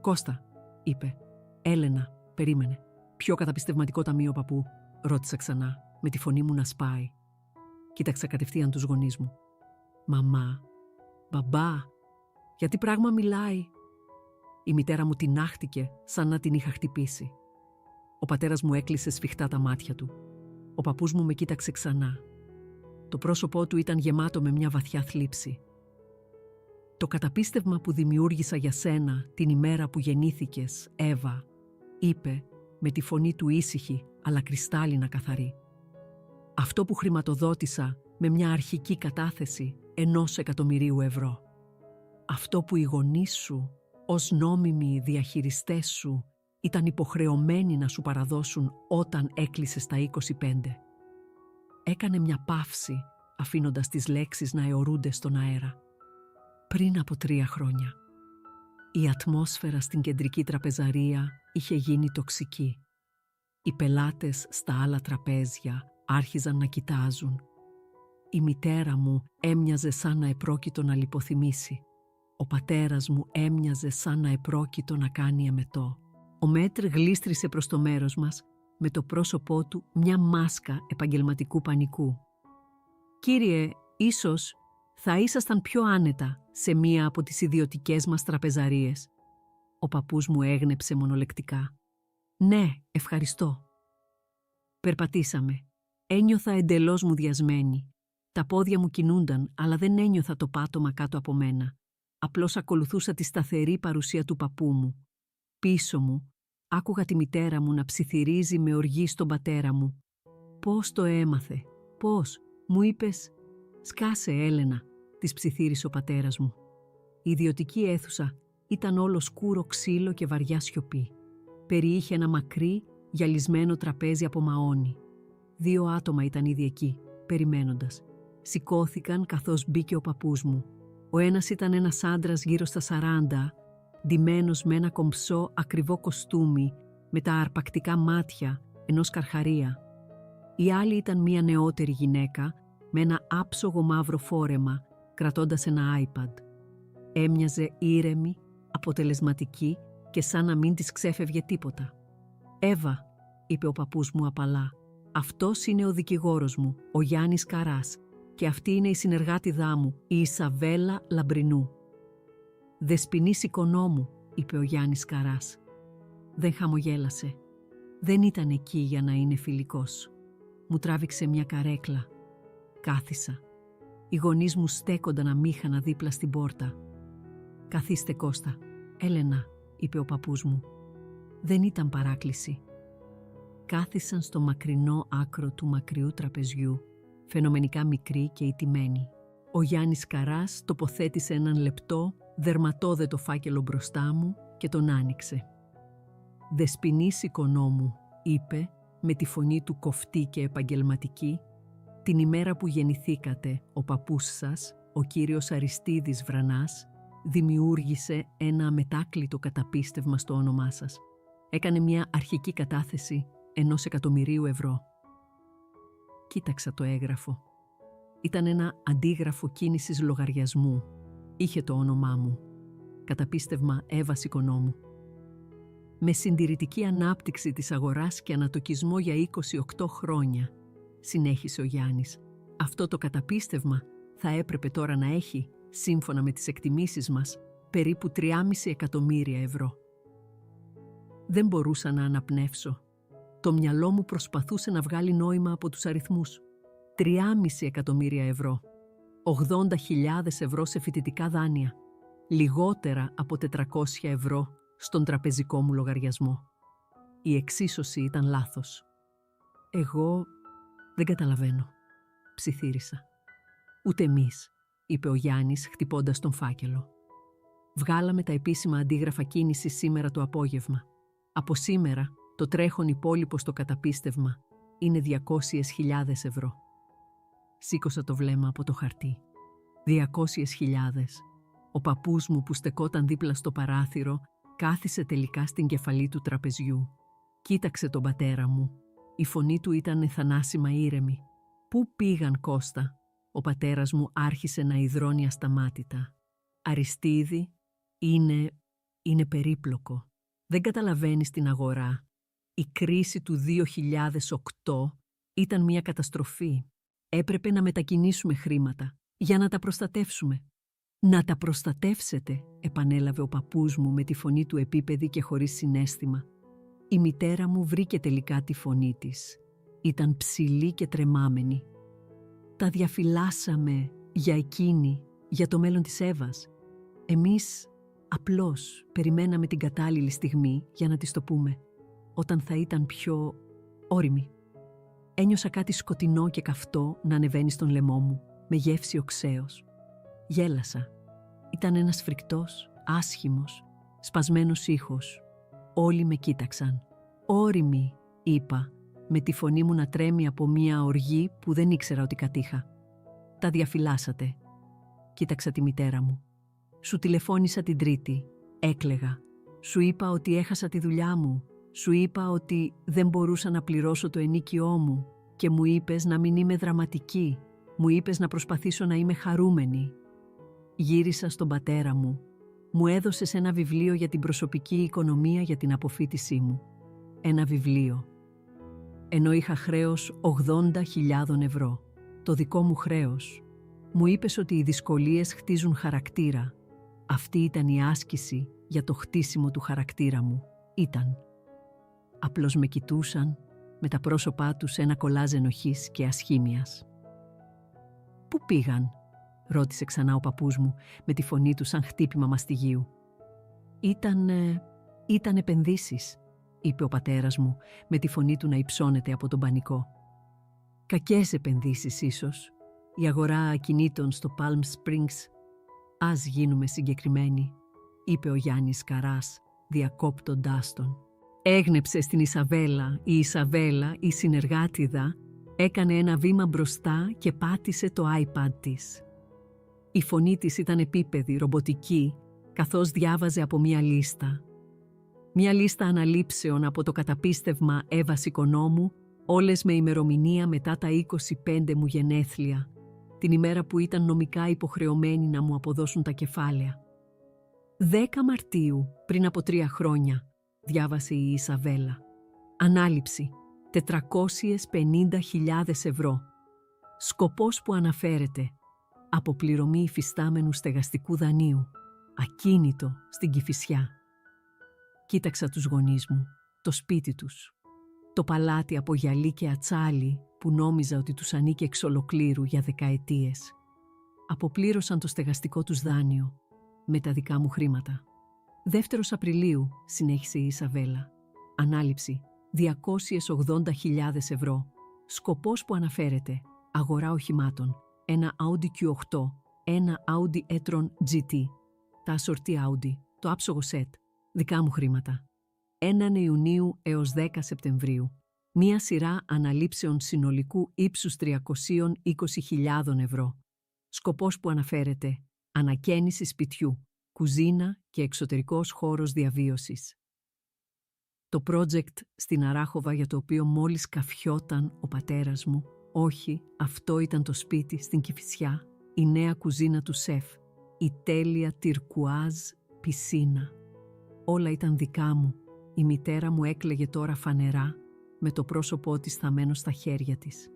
«Κώστα», είπε. «Έλενα, περίμενε. Πιο καταπιστευματικό ταμείο, παππού?» ρώτησα ξανά, με τη φωνή μου να σπάει. Κοίταξα κατευθείαν τους γονείς μου. «Μαμά, μπαμπά, γιατί πράγμα μιλάει?» Η μητέρα μου τινάχτηκε σαν να την είχα χτυπήσει. Ο πατέρας μου έκλεισε σφιχτά τα μάτια του. Ο παππούς μου με κοίταξε ξανά. Το πρόσωπό του ήταν γεμάτο με μια βαθιά θλίψη. «Το καταπίστευμα που δημιούργησα για σένα την ημέρα που γεννήθηκες, Εύα», είπε με τη φωνή του ήσυχη αλλά κρυστάλλινα καθαρή. «Αυτό που χρηματοδότησα με μια αρχική κατάθεση 1.000.000 ευρώ. Αυτό που οι γονείς σου, ως νόμιμοι διαχειριστές σου, ήταν υποχρεωμένοι να σου παραδώσουν όταν έκλεισες τα 25. Έκανε μια παύση, αφήνοντας τις λέξεις να αιωρούνται στον αέρα. «Πριν από 3 χρόνια. Η ατμόσφαιρα στην κεντρική τραπεζαρία είχε γίνει τοξική. Οι πελάτες στα άλλα τραπέζια άρχιζαν να κοιτάζουν. Η μητέρα μου έμοιαζε σαν να επρόκειτο να λιποθυμήσει. Ο πατέρας μου έμοιαζε σαν να επρόκειτο να κάνει εμετό. Ο Μέτρ γλίστρισε προς το μέρος μας, με το πρόσωπό του μια μάσκα επαγγελματικού πανικού. «Κύριε, ίσως θα ήσασταν πιο άνετα σε μία από τις ιδιωτικές μας τραπεζαρίες». Ο παππούς μου έγνεψε μονολεκτικά. «Ναι, ευχαριστώ». Περπατήσαμε. Ένιωθα εντελώς μουδιασμένη. Τα πόδια μου κινούνταν, αλλά δεν ένιωθα το πάτωμα κάτω από μένα. Απλώς ακολουθούσα τη σταθερή παρουσία του παππού μου. Πίσω μου, άκουγα τη μητέρα μου να ψιθυρίζει με οργή στον πατέρα μου. «Πώς το έμαθε, πώς?» Μου είπες. «Σκάσε, Έλενα», της ψιθύρισε ο πατέρας μου. Η ιδιωτική αίθουσα ήταν όλο σκούρο ξύλο και βαριά σιωπή. Περιείχε ένα μακρύ, γυαλισμένο τραπέζι από μαόνι. 2 άτομα ήταν ήδη εκεί, περιμένοντας. Σηκώθηκαν καθώς μπήκε ο παππούς μου. Ο ένας ήταν ένας άντρας γύρω στα 40, ντυμένος με ένα κομψό ακριβό κοστούμι, με τα αρπακτικά μάτια ενός καρχαρία. Η άλλη ήταν μια νεότερη γυναίκα, με ένα άψογο μαύρο φόρεμα, κρατώντας ένα iPad. Έμοιαζε ήρεμη, αποτελεσματική και σαν να μην της ξέφευγε τίποτα. «Εύα», είπε ο παππούς μου απαλά, «αυτός είναι ο δικηγόρος μου, ο Γιάννης Καράς, και αυτή είναι η συνεργάτιδά μου, η Ισαβέλα Λαμπρινού». «Δεσποινής οικονόμου», είπε ο Γιάννης Καράς. Δεν χαμογέλασε. Δεν ήταν εκεί για να είναι φιλικός. Μου τράβηξε μια καρέκλα. Κάθισα. Οι γονείς μου στέκονταν αμήχανα δίπλα στην πόρτα. «Καθίστε, Κώστα». «Έλενα», είπε ο παππούς μου. Δεν ήταν παράκληση. Κάθισαν στο μακρινό άκρο του μακριού τραπεζιού, φαινομενικά μικροί και ηττημένοι. Ο Γιάννης Καράς τοποθέτησε έναν λεπτό, δερματόδετο φάκελο μπροστά μου και τον άνοιξε. «Δεσποινής οικονόμου», είπε, με τη φωνή του κοφτή και επαγγελματική, «την ημέρα που γεννηθήκατε, ο παππούς σας, ο κύριος Αριστίδης Βρανάς, δημιούργησε ένα αμετάκλητο καταπίστευμα στο όνομά σας. Έκανε μια αρχική κατάθεση 1.000.000 ευρώ. Κοίταξα το έγγραφο. Ήταν ένα αντίγραφο κίνησης λογαριασμού. Είχε το όνομά μου. Καταπίστευμα Εύας Οικονόμου. Με συντηρητική ανάπτυξη της αγοράς και ανατοκισμό για 28 χρόνια, συνέχισε ο Γιάννης, αυτό το καταπίστευμα θα έπρεπε τώρα να έχει, σύμφωνα με τις εκτιμήσεις μας, περίπου 3,5 εκατομμύρια ευρώ. Δεν μπορούσα να αναπνεύσω. Το μυαλό μου προσπαθούσε να βγάλει νόημα από τους αριθμούς. 3,5 εκατομμύρια ευρώ. 80.000 ευρώ σε φοιτητικά δάνεια. Λιγότερα από 400 ευρώ στον τραπεζικό μου λογαριασμό. Η εξίσωση ήταν λάθος. «Εγώ δεν καταλαβαίνω», ψιθύρισα. «Ούτε εμείς», είπε ο Γιάννης χτυπώντας τον φάκελο. «Βγάλαμε τα επίσημα αντίγραφα κίνησης σήμερα το απόγευμα. Από σήμερα το τρέχον υπόλοιπο στο καταπίστευμα είναι 200.000 ευρώ». Σήκωσα το βλέμμα από το χαρτί. 200.000. Ο παππούς μου που στεκόταν δίπλα στο παράθυρο κάθισε τελικά στην κεφαλή του τραπεζιού. Κοίταξε τον πατέρα μου. Η φωνή του ήταν θανάσιμα ήρεμη. «Πού πήγαν, Κώστα?» Ο πατέρας μου άρχισε να υδρώνει ασταμάτητα. «Αριστίδη, είναι περίπλοκο. Δεν καταλαβαίνεις την αγορά. Η κρίση του 2008 ήταν μια καταστροφή. Έπρεπε να μετακινήσουμε χρήματα για να τα προστατεύσουμε». «Να τα προστατεύσετε», επανέλαβε ο παππούς μου με τη φωνή του επίπεδη και χωρίς συναίσθημα. Η μητέρα μου βρήκε τελικά τη φωνή της. Ήταν ψηλή και τρεμάμενη. «Τα διαφυλάσαμε για εκείνη, για το μέλλον της Εύας. Εμείς απλώς περιμέναμε την κατάλληλη στιγμή για να της το πούμε, όταν θα ήταν πιο όριμη». Ένιωσα κάτι σκοτεινό και καυτό να ανεβαίνει στον λαιμό μου, με γεύση οξέως. Γέλασα. Ήταν ένας φρικτός, άσχημος, σπασμένος ήχος. Όλοι με κοίταξαν. «Όριμη», είπα, με τη φωνή μου να τρέμει από μια οργή που δεν ήξερα ότι κατήχα. «Τα διαφυλάσατε», κοίταξα τη μητέρα μου. «Σου τηλεφώνησα την Τρίτη», έκλαιγα. «Σου είπα ότι έχασα τη δουλειά μου. Σου είπα ότι δεν μπορούσα να πληρώσω το ενοίκιό μου και μου είπες να μην είμαι δραματική. Μου είπες να προσπαθήσω να είμαι χαρούμενη». Γύρισα στον πατέρα μου. Μου έδωσες ένα βιβλίο για την προσωπική οικονομία για την αποφοίτησή μου. Ένα βιβλίο. Ενώ είχα χρέος 80.000 ευρώ. Το δικό μου χρέος. Μου είπες ότι οι δυσκολίες χτίζουν χαρακτήρα. Αυτή ήταν η άσκηση για το χτίσιμο του χαρακτήρα μου. Ήταν. Απλώς με κοιτούσαν με τα πρόσωπά τους ένα κολάζ ενοχής και ασχήμιας. «Πού πήγαν?» ρώτησε ξανά ο παππούς μου με τη φωνή του σαν χτύπημα μαστιγίου. Ήταν επενδύσεις», είπε ο πατέρας μου με τη φωνή του να υψώνεται από τον πανικό. «Κακές επενδύσεις ίσως. Η αγορά ακινήτων στο Palm Springs. Ας γίνουμε συγκεκριμένοι», είπε ο Γιάννης Καράς, διακόπτοντάς τον. Έγνεψε στην Ισαβέλα. Η Ισαβέλα, η συνεργάτιδα, έκανε ένα βήμα μπροστά και πάτησε το iPad της. Η φωνή της ήταν επίπεδη, ρομποτική, καθώς διάβαζε από μία λίστα. Μία λίστα αναλήψεων από το καταπίστευμα Εύας Οικονόμου, όλες με ημερομηνία μετά τα 25 μου γενέθλια, την ημέρα που ήταν νομικά υποχρεωμένοι να μου αποδώσουν τα κεφάλαια. 10 Μαρτίου, πριν από 3 χρόνια, διάβασε η Ισαβέλα. Ανάληψη, 450.000 ευρώ. Σκοπός που αναφέρεται, αποπληρωμή υφιστάμενου στεγαστικού δανείου, ακίνητο στην Κηφισιά. Κοίταξα τους γονείς μου, το σπίτι τους, το παλάτι από γυαλί και ατσάλι που νόμιζα ότι τους ανήκε εξ ολοκλήρου για δεκαετίες. Αποπλήρωσαν το στεγαστικό τους δάνειο με τα δικά μου χρήματα. 2 Απριλίου, συνέχισε η Ισαβέλα. Ανάληψη, 280.000 ευρώ. Σκοπός που αναφέρεται, αγορά οχημάτων, ένα Audi Q8, ένα Audi e-tron GT, τα ασορτή Audi, το άψογο σετ, δικά μου χρήματα. 1 Ιουνίου έως 10 Σεπτεμβρίου, μία σειρά αναλήψεων συνολικού ύψους 320.000 ευρώ. Σκοπός που αναφέρεται, ανακαίνιση σπιτιού, κουζίνα και εξωτερικός χώρος διαβίωσης. Το project στην Αράχοβα για το οποίο μόλις καφιόταν ο πατέρας μου, όχι, αυτό ήταν το σπίτι στην Κηφισιά, η νέα κουζίνα του σεφ, η τέλεια τυρκουάζ πισίνα. Όλα ήταν δικά μου. Η μητέρα μου έκλαιγε τώρα φανερά, με το πρόσωπό της θαμμένο στα χέρια της.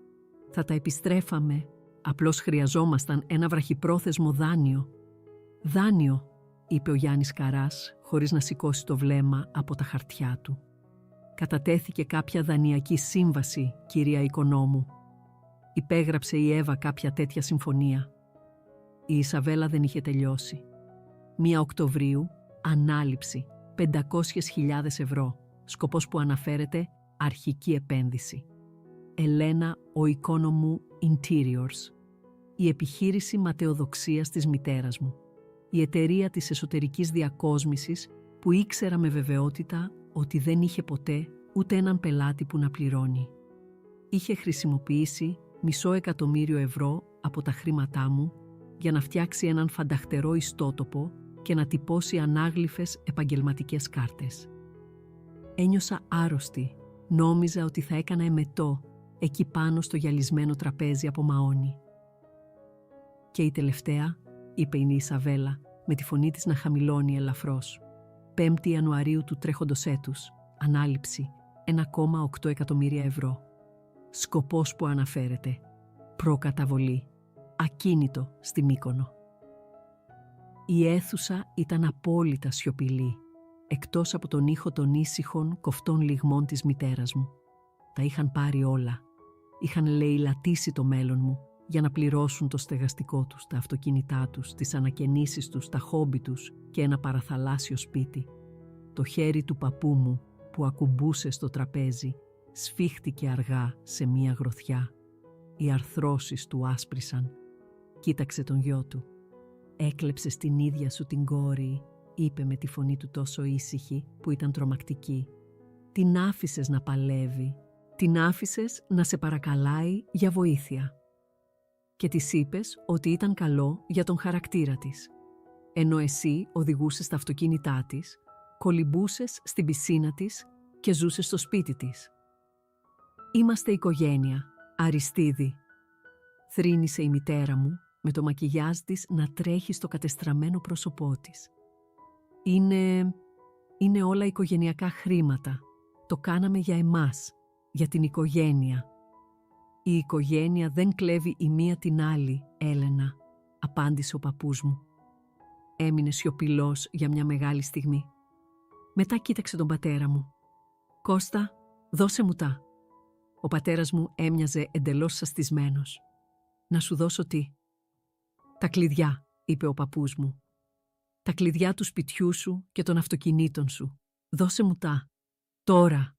Θα τα επιστρέφαμε, απλώς χρειαζόμασταν ένα βραχυπρόθεσμο δάνειο. «Δάνειο», είπε ο Γιάννης Καράς, χωρίς να σηκώσει το βλέμμα από τα χαρτιά του. «Κατατέθηκε κάποια δανειακή σύμβαση, κυρία Οικονόμου. Υπέγραψε η Εύα κάποια τέτοια συμφωνία». Η Ισαβέλα δεν είχε τελειώσει. 1 Οκτωβρίου, ανάληψη, 500.000 ευρώ. Σκοπός που αναφέρεται, αρχική επένδυση. Ελένα ο Οικόνομου Interiors. Η επιχείρηση ματαιοδοξίας της μητέρας μου. Η εταιρεία της εσωτερικής διακόσμησης που ήξερα με βεβαιότητα ότι δεν είχε ποτέ ούτε έναν πελάτη που να πληρώνει. Είχε χρησιμοποιήσει $500.000 από τα χρήματά μου για να φτιάξει έναν φανταχτερό ιστότοπο και να τυπώσει ανάγλυφες επαγγελματικές κάρτες. Ένιωσα άρρωστη, νόμιζα ότι θα έκανα εμετό εκεί πάνω στο γυαλισμένο τραπέζι από μαόνι. «Και η τελευταία», είπε η Ισαβέλα, με τη φωνή της να χαμηλώνει ελαφρώς. «5η Ιανουαρίου του τρέχοντος έτους, ανάληψη, 1,8 εκατομμύρια ευρώ. Σκοπός που αναφέρεται, προκαταβολή, ακίνητο στη Μύκονο». Η αίθουσα ήταν απόλυτα σιωπηλή, εκτός από τον ήχο των ήσυχων κοφτών λυγμών της μητέρας μου. Τα είχαν πάρει όλα. Είχαν λαιλατήσει το μέλλον μου για να πληρώσουν το στεγαστικό τους, τα αυτοκίνητά τους, τις ανακαινήσεις τους, τα χόμπι τους και ένα παραθαλάσσιο σπίτι. Το χέρι του παππού μου που ακουμπούσε στο τραπέζι σφίχτηκε αργά σε μία γροθιά. Οι αρθρώσεις του άσπρισαν. Κοίταξε τον γιο του. «Έκλεψες την ίδια σου την κόρη», είπε με τη φωνή του τόσο ήσυχη που ήταν τρομακτική. «Την άφησες να παλεύει, την άφησες να σε παρακαλάει για βοήθεια. Και της είπες ότι ήταν καλό για τον χαρακτήρα της. Ενώ εσύ οδηγούσες τα αυτοκίνητά της, κολυμπούσες στην πισίνα της και ζούσες στο σπίτι της. Είμαστε οικογένεια, Αριστίδη», θρήνησε η μητέρα μου με το μακιγιάζ της να τρέχει στο κατεστραμμένο πρόσωπό της. Είναι όλα οικογενειακά χρήματα. Το κάναμε για εμάς, για την οικογένεια». «Η οικογένεια δεν κλέβει η μία την άλλη, Έλενα», απάντησε ο παππούς μου. Έμεινε σιωπηλός για μια μεγάλη στιγμή. Μετά κοίταξε τον πατέρα μου. «Κώστα, δώσε μου τα». Ο πατέρας μου έμοιαζε εντελώς σαστισμένος. «Να σου δώσω τι?» «Τα κλειδιά», είπε ο παππούς μου. «Τα κλειδιά του σπιτιού σου και των αυτοκινήτων σου. Δώσε μου τα. Τώρα».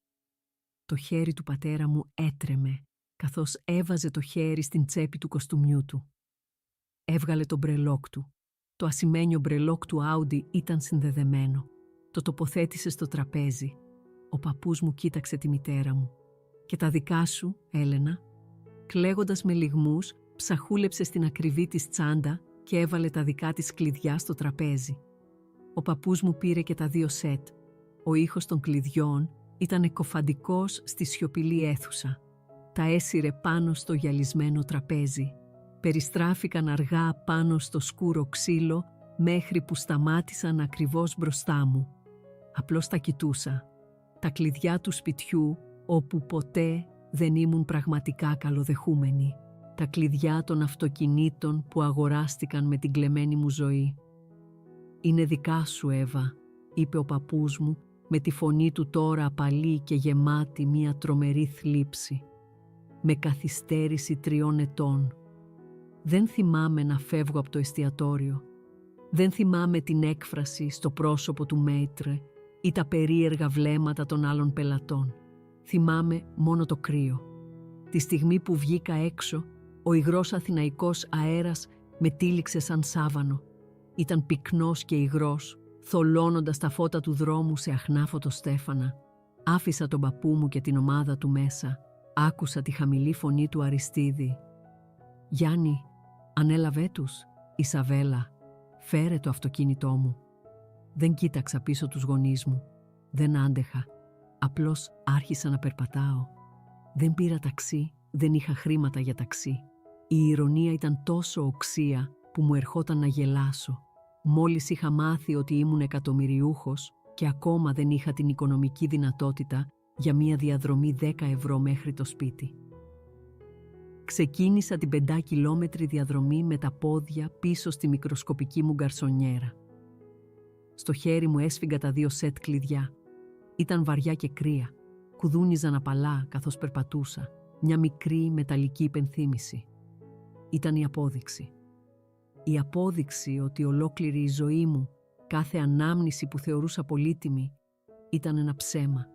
Το χέρι του πατέρα μου έτρεμε, καθώς έβαζε το χέρι στην τσέπη του κοστούμιού του. Έβγαλε το μπρελόκ του. Το ασημένιο μπρελόκ του Άουντι ήταν συνδεδεμένο. Το τοποθέτησε στο τραπέζι. Ο παππούς μου κοίταξε τη μητέρα μου. «Και τα δικά σου, Έλενα?» Κλαίγοντας με λυγμούς, ψαχούλεψε στην ακριβή της τσάντα και έβαλε τα δικά της κλειδιά στο τραπέζι. Ο παππούς μου πήρε και τα 2 σετ. Ο ήχος των κλειδιών ήταν εκκοφαντικός στη σιωπηλή αίθουσα. Τα έσυρε πάνω στο γυαλισμένο τραπέζι. Περιστράφηκαν αργά πάνω στο σκούρο ξύλο μέχρι που σταμάτησαν ακριβώς μπροστά μου. Απλώς τα κοιτούσα. Τα κλειδιά του σπιτιού όπου ποτέ δεν ήμουν πραγματικά καλοδεχούμενη. Τα κλειδιά των αυτοκινήτων που αγοράστηκαν με την κλεμμένη μου ζωή. «Είναι δικά σου, Εύα», είπε ο παππούς μου με τη φωνή του τώρα απαλή και γεμάτη μια τρομερή θλίψη. Με καθυστέρηση 3 ετών. Δεν θυμάμαι να φεύγω από το εστιατόριο. Δεν θυμάμαι την έκφραση στο πρόσωπο του Μέιτρε ή τα περίεργα βλέμματα των άλλων πελατών. Θυμάμαι μόνο το κρύο. Τη στιγμή που βγήκα έξω, ο υγρός αθηναϊκός αέρας με τύλιξε σαν σάβανο. Ήταν πυκνός και υγρός, θολώνοντας τα φώτα του δρόμου σε αχνάφωτο στέφανα. Άφησα τον παππού μου και την ομάδα του μέσα. Άκουσα τη χαμηλή φωνή του Αριστίδη. «Γιάννη, ανέλαβέ τους, Ισαβέλα, φέρε το αυτοκίνητό μου». Δεν κοίταξα πίσω τους γονείς μου. Δεν άντεχα. Απλώς άρχισα να περπατάω. Δεν πήρα ταξί, δεν είχα χρήματα για ταξί. Η ηρωνία ήταν τόσο οξία που μου ερχόταν να γελάσω. Μόλις είχα μάθει ότι ήμουν εκατομμυριούχος και ακόμα δεν είχα την οικονομική δυνατότητα για μία διαδρομή 10 ευρώ μέχρι το σπίτι. Ξεκίνησα την 5 κιλόμετρη διαδρομή με τα πόδια πίσω στη μικροσκοπική μου γκαρσονιέρα. Στο χέρι μου έσφιγγα τα 2 σετ κλειδιά. Ήταν βαριά και κρύα. Κουδούνιζαν απαλά καθώς περπατούσα. Μια μικρή μεταλλική υπενθύμηση. Ήταν η απόδειξη. Η απόδειξη ότι ολόκληρη η ζωή μου, κάθε ανάμνηση που θεωρούσα πολύτιμη, ήταν ένα ψέμα.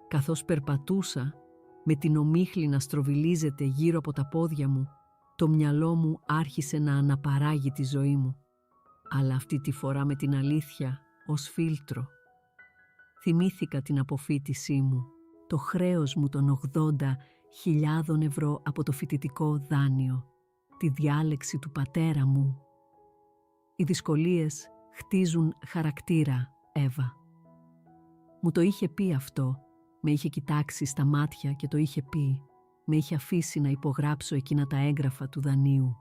Καθώς περπατούσα, με την ομίχλη να στροβιλίζεται γύρω από τα πόδια μου, το μυαλό μου άρχισε να αναπαράγει τη ζωή μου. Αλλά αυτή τη φορά με την αλήθεια ως φίλτρο. Θυμήθηκα την αποφοίτησή μου, το χρέος μου των 80.000 ευρώ από το φοιτητικό δάνειο. τη διάλεξη του πατέρα μου. Οι δυσκολίες χτίζουν χαρακτήρα, Εύα. Μου το είχε πει αυτό, με είχε κοιτάξει στα μάτια και το είχε πει, με είχε αφήσει να υπογράψω εκείνα τα έγγραφα του δανείου.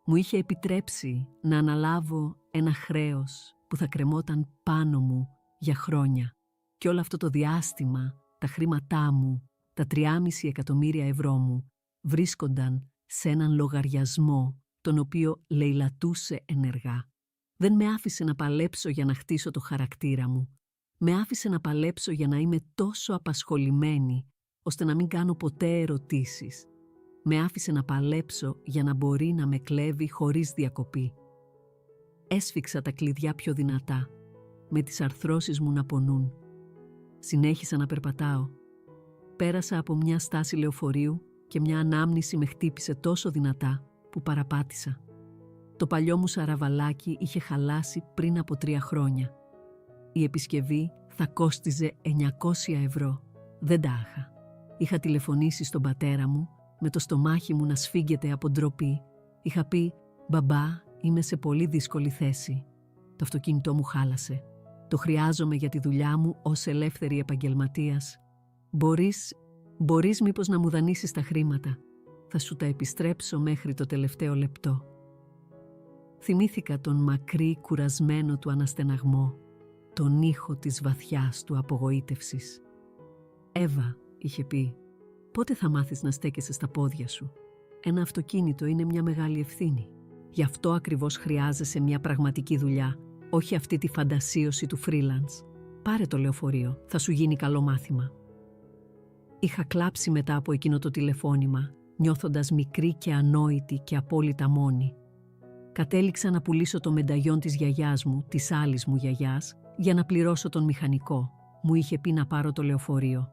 Μου είχε επιτρέψει να αναλάβω ένα χρέος που θα κρεμόταν πάνω μου για χρόνια. Και όλο αυτό το διάστημα, τα χρήματά μου, τα 3,5 εκατομμύρια ευρώ μου, βρίσκονταν σε έναν λογαριασμό, τον οποίο λεηλατούσε ενεργά. Δεν με άφησε να παλέψω για να χτίσω το χαρακτήρα μου. Με άφησε να παλέψω για να είμαι τόσο απασχολημένη, ώστε να μην κάνω ποτέ ερωτήσεις. Με άφησε να παλέψω για να μπορεί να με κλέβει χωρίς διακοπή. Έσφιξα τα κλειδιά πιο δυνατά, με τις αρθρώσεις μου να πονούν. Συνέχισα να περπατάω. Πέρασα από μια στάση λεωφορείου και μια ανάμνηση με χτύπησε τόσο δυνατά που παραπάτησα. Το παλιό μου σαραβαλάκι είχε χαλάσει πριν από 3 χρόνια. Η επισκευή θα κόστιζε 900 ευρώ. Δεν τα είχα. Είχα τηλεφωνήσει στον πατέρα μου, με το στομάχι μου να σφίγγεται από ντροπή. Είχα πει «Μπαμπά, είμαι σε πολύ δύσκολη θέση». Το αυτοκίνητό μου χάλασε. Το χρειάζομαι για τη δουλειά μου ως ελεύθερη επαγγελματίας. Μπορείς μήπως να μου δανείσεις τα χρήματα. Θα σου τα επιστρέψω μέχρι το τελευταίο λεπτό. Θυμήθηκα τον μακρύ κουρασμένο του αναστεναγμό, τον ήχο της βαθιάς του απογοήτευσης. «Εύα», είχε πει, «πότε θα μάθεις να στέκεσαι στα πόδια σου? Ένα αυτοκίνητο είναι μια μεγάλη ευθύνη. Γι' αυτό ακριβώς χρειάζεσαι μια πραγματική δουλειά, όχι αυτή τη φαντασίωση του freelance. Πάρε το λεωφορείο, θα σου γίνει καλό μάθημα». Είχα κλάψει μετά από εκείνο το τηλεφώνημα, νιώθοντας μικρή και ανόητη και απόλυτα μόνη. Κατέληξα να πουλήσω το μενταγιόν της γιαγιάς μου, της άλλης μου γιαγιάς, για να πληρώσω τον μηχανικό. Μου είχε πει να πάρω το λεωφορείο.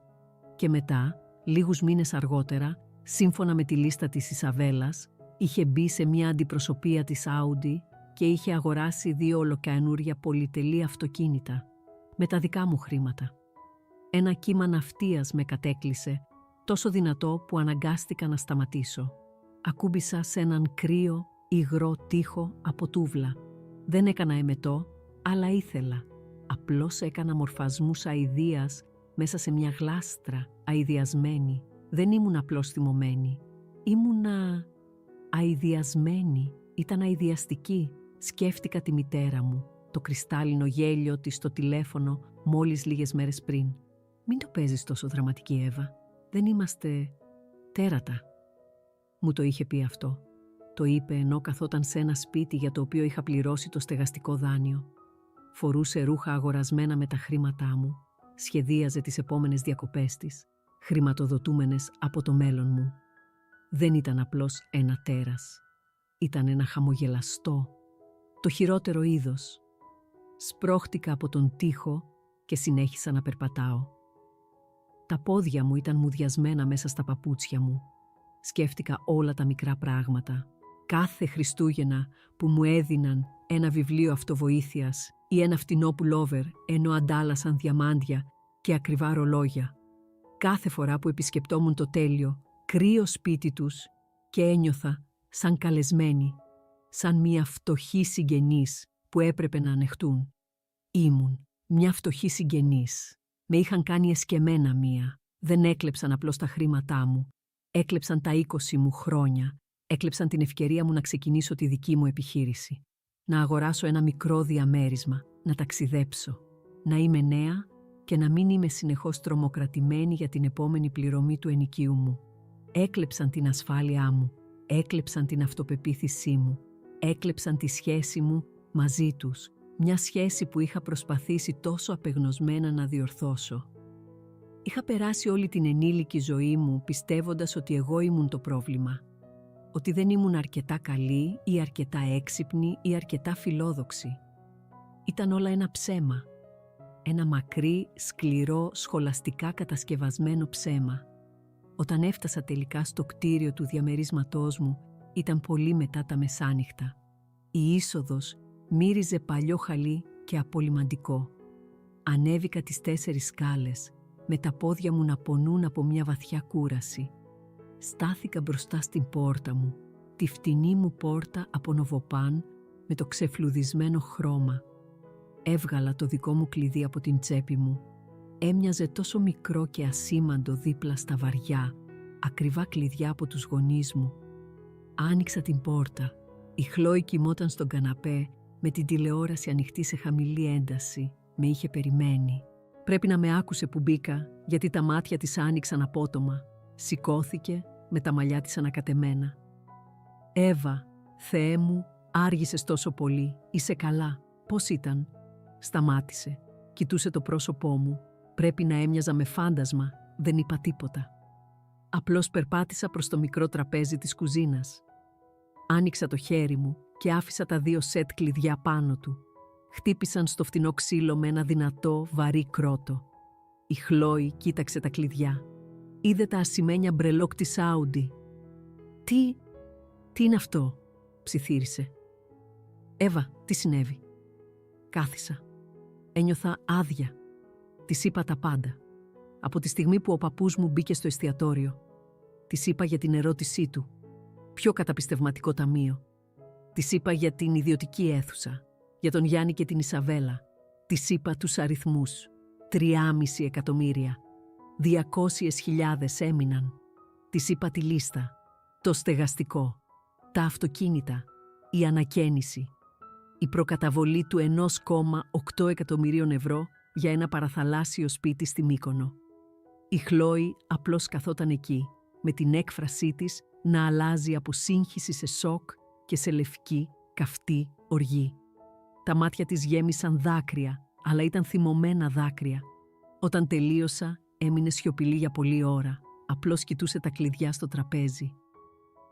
Και μετά, λίγους μήνες αργότερα, σύμφωνα με τη λίστα της Ισαβέλας, είχε μπει σε μια αντιπροσωπεία της Audi και είχε αγοράσει 2 ολοκαινούρια πολυτελή αυτοκίνητα, με τα δικά μου χρήματα. Ένα κύμα ναυτίας με κατέκλυσε, τόσο δυνατό που αναγκάστηκα να σταματήσω. Ακούμπησα σε έναν κρύο, υγρό τοίχο από τούβλα. Δεν έκανα εμετό, αλλά ήθελα. Απλώς έκανα μορφασμούς αηδίας μέσα σε μια γλάστρα αηδιασμένη. Δεν ήμουν απλώς θυμωμένη. Ήμουνα αηδιασμένη. Ήταν αηδιαστική. Σκέφτηκα τη μητέρα μου, το κρυστάλλινο γέλιο της στο τηλέφωνο μόλις λίγες μέρες πριν. «Μην το παίζεις τόσο δραματική, Εύα. Δεν είμαστε τέρατα». Μου το είχε πει αυτό. Το είπε ενώ καθόταν σε ένα σπίτι για το οποίο είχα πληρώσει το στεγαστικό δάνειο. Φορούσε ρούχα αγορασμένα με τα χρήματά μου. Σχεδίαζε τις επόμενες διακοπές της, χρηματοδοτούμενες από το μέλλον μου. Δεν ήταν απλώς ένα τέρας. Ήταν ένα χαμογελαστό, το χειρότερο είδος. Σπρώχτηκα από τον τοίχο και συνέχισα να περπατάω. Τα πόδια μου ήταν μουδιασμένα μέσα στα παπούτσια μου. Σκέφτηκα όλα τα μικρά πράγματα. Κάθε Χριστούγεννα που μου έδιναν ένα βιβλίο αυτοβοήθειας ή ένα φτηνό πουλόβερ ενώ αντάλλασαν διαμάντια και ακριβά ρολόγια. Κάθε φορά που επισκεπτόμουν το τέλειο, κρύο σπίτι τους και ένιωθα σαν καλεσμένη, σαν μια φτωχή συγγενής που έπρεπε να ανεχτούν. Ήμουν μια φτωχή συγγενής. Με είχαν κάνει εσκεμμένα μία. Δεν έκλεψαν απλώς τα χρήματά μου. Έκλεψαν τα 20 μου χρόνια. Έκλεψαν την ευκαιρία μου να ξεκινήσω τη δική μου επιχείρηση. Να αγοράσω ένα μικρό διαμέρισμα, να ταξιδέψω. Να είμαι νέα και να μην είμαι συνεχώς τρομοκρατημένη για την επόμενη πληρωμή του ενοικίου μου. Έκλεψαν την ασφάλειά μου. Έκλεψαν την αυτοπεποίθησή μου. Έκλεψαν τη σχέση μου μαζί τους. Μια σχέση που είχα προσπαθήσει τόσο απεγνωσμένα να διορθώσω. Είχα περάσει όλη την ενήλικη ζωή μου πιστεύοντας ότι εγώ ήμουν το πρόβλημα. Ότι δεν ήμουν αρκετά καλή ή αρκετά έξυπνη ή αρκετά φιλόδοξη. Ήταν όλα ένα ψέμα. Ένα μακρύ, σκληρό, σχολαστικά κατασκευασμένο ψέμα. Όταν έφτασα τελικά στο κτίριο του διαμερίσματός μου, ήταν πολύ μετά τα μεσάνυχτα. Η είσοδος μύριζε παλιό χαλί και απολυμαντικό. Ανέβηκα τις 4 σκάλες, με τα πόδια μου να πονούν από μια βαθιά κούραση. Στάθηκα μπροστά στην πόρτα μου. τη φτηνή μου πόρτα από νοβοπάν με το ξεφλουδισμένο χρώμα. Έβγαλα το δικό μου κλειδί από την τσέπη μου. Έμοιαζε τόσο μικρό και ασήμαντο δίπλα στα βαριά, ακριβά κλειδιά από τους γονείς μου. Άνοιξα την πόρτα. Η Χλόη κοιμόταν στον καναπέ με την τηλεόραση ανοιχτή σε χαμηλή ένταση. Με είχε περιμένει. Πρέπει να με άκουσε που μπήκα, γιατί τα μάτια της άνοιξαν απότομα. Σηκώθηκε με τα μαλλιά της ανακατεμένα. «Εύα, Θεέ μου, άργησες τόσο πολύ. Είσαι καλά. Πώς ήταν?» Σταμάτησε. Κοιτούσε το πρόσωπό μου. Πρέπει να έμοιαζα με φάντασμα. Δεν είπα τίποτα. Απλώς περπάτησα προς το μικρό τραπέζι της κουζίνας. Άνοιξα το χέρι μου και άφησα τα 2 σετ κλειδιά πάνω του. Χτύπησαν στο φτηνό ξύλο με ένα δυνατό, βαρύ κρότο. Η Χλόη κοίταξε τα κλειδιά. Είδε τα ασημένια μπρελόκ της Άουντι. Τι είναι αυτό?» ψιθύρισε. «Εύα, τι συνέβη?» Κάθισα. Ένιωθα άδεια. Της είπα τα πάντα. Από τη στιγμή που ο παππούς μου μπήκε στο εστιατόριο. Της είπα για την ερώτησή του. Ποιο καταπιστευματικό ταμείο? Της είπα για την ιδιωτική αίθουσα. Για τον Γιάννη και την Ισαβέλα. Της είπα τους αριθμούς. 3,5 εκατομμύρια. 200.000 έμειναν. Της είπα τη λίστα. Το στεγαστικό. Τα αυτοκίνητα. Η ανακαίνιση. Η προκαταβολή του 1,8 εκατομμυρίων ευρώ για ένα παραθαλάσσιο σπίτι στη Μύκονο. Η Χλόη απλώς καθόταν εκεί, με την έκφρασή της να αλλάζει από σύγχυση σε σοκ και σε λευκή, καυτή οργή. Τα μάτια της γέμισαν δάκρυα, αλλά ήταν θυμωμένα δάκρυα. Όταν τελείωσα, έμεινε σιωπηλή για πολλή ώρα. Απλώς κοιτούσε τα κλειδιά στο τραπέζι.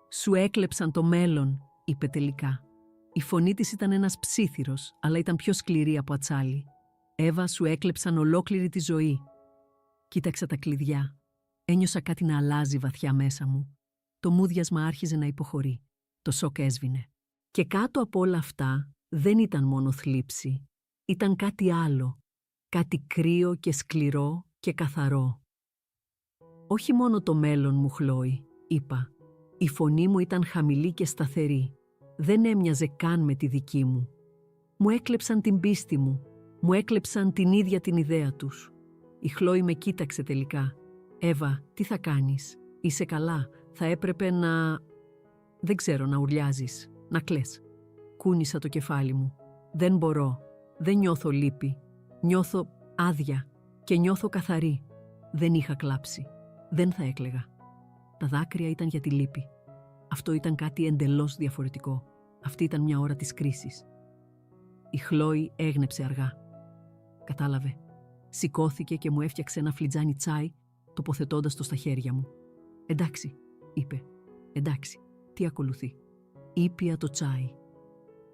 «Σου έκλεψαν το μέλλον», είπε τελικά. Η φωνή της ήταν ένας ψίθυρος, αλλά ήταν πιο σκληρή από ατσάλι. «Εύα, σου έκλεψαν ολόκληρη τη ζωή». Κοίταξα τα κλειδιά. Ένιωσα κάτι να αλλάζει βαθιά μέσα μου. Το μούδιασμα άρχιζε να υποχωρεί. Το σοκ έσβηνε. Και κάτω από όλα αυτά δεν ήταν μόνο θλίψη. Ήταν κάτι άλλο. Κάτι κρύο και σκληρό και καθαρό. «Όχι μόνο το μέλλον μου, Χλόη», είπα. Η φωνή μου ήταν χαμηλή και σταθερή. Δεν έμοιαζε καν με τη δική μου. Μου έκλεψαν την πίστη μου. Μου έκλεψαν την ίδια την ιδέα τους. Η Χλόη με κοίταξε τελικά. «Εύα, τι θα κάνεις? Είσαι καλά? Θα έπρεπε να... δεν ξέρω, να ουρλιάζεις, να κλαις». Κούνησα το κεφάλι μου. «Δεν μπορώ. Δεν νιώθω λύπη. Νιώθω άδεια και νιώθω καθαρή. Δεν είχα κλάψει. Δεν θα έκλαιγα». Τα δάκρυα ήταν για τη λύπη. Αυτό ήταν κάτι εντελώς διαφορετικό. Αυτή ήταν μια ώρα της κρίσης. Η Χλόη έγνεψε αργά. Κατάλαβε. Σηκώθηκε και μου έφτιαξε ένα φλιτζάνι τσάι, τοποθετώντας το στα χέρια μου. «Εντάξει», είπε. «Εντάξει, τι ακολουθεί?» Ήπια το τσάι.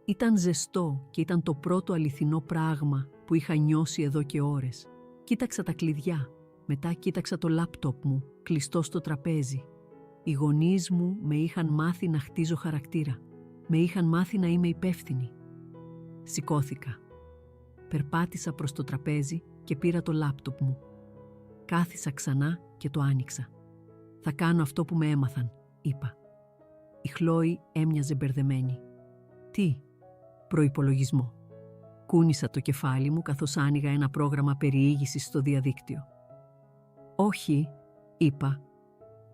Ήταν ζεστό και ήταν το πρώτο αληθινό πράγμα που είχα νιώσει εδώ και ώρες. Κοίταξα τα κλειδιά. Μετά κοίταξα το λάπτοπ μου, κλειστό στο τραπέζι. Οι γονείς μου με είχαν μάθει να χτίζω χαρακτήρα. Με είχαν μάθει να είμαι υπεύθυνη. Σηκώθηκα. Περπάτησα προς το τραπέζι και πήρα το λάπτοπ μου. Κάθισα ξανά και το άνοιξα. «Θα κάνω αυτό που με έμαθαν», είπα. Η Χλόη έμοιαζε μπερδεμένη. «Τι?» «Προϋπολογισμό». Κούνησα το κεφάλι μου καθώς άνοιγα ένα πρόγραμμα περιήγησης στο διαδίκτυο. «Όχι», είπα.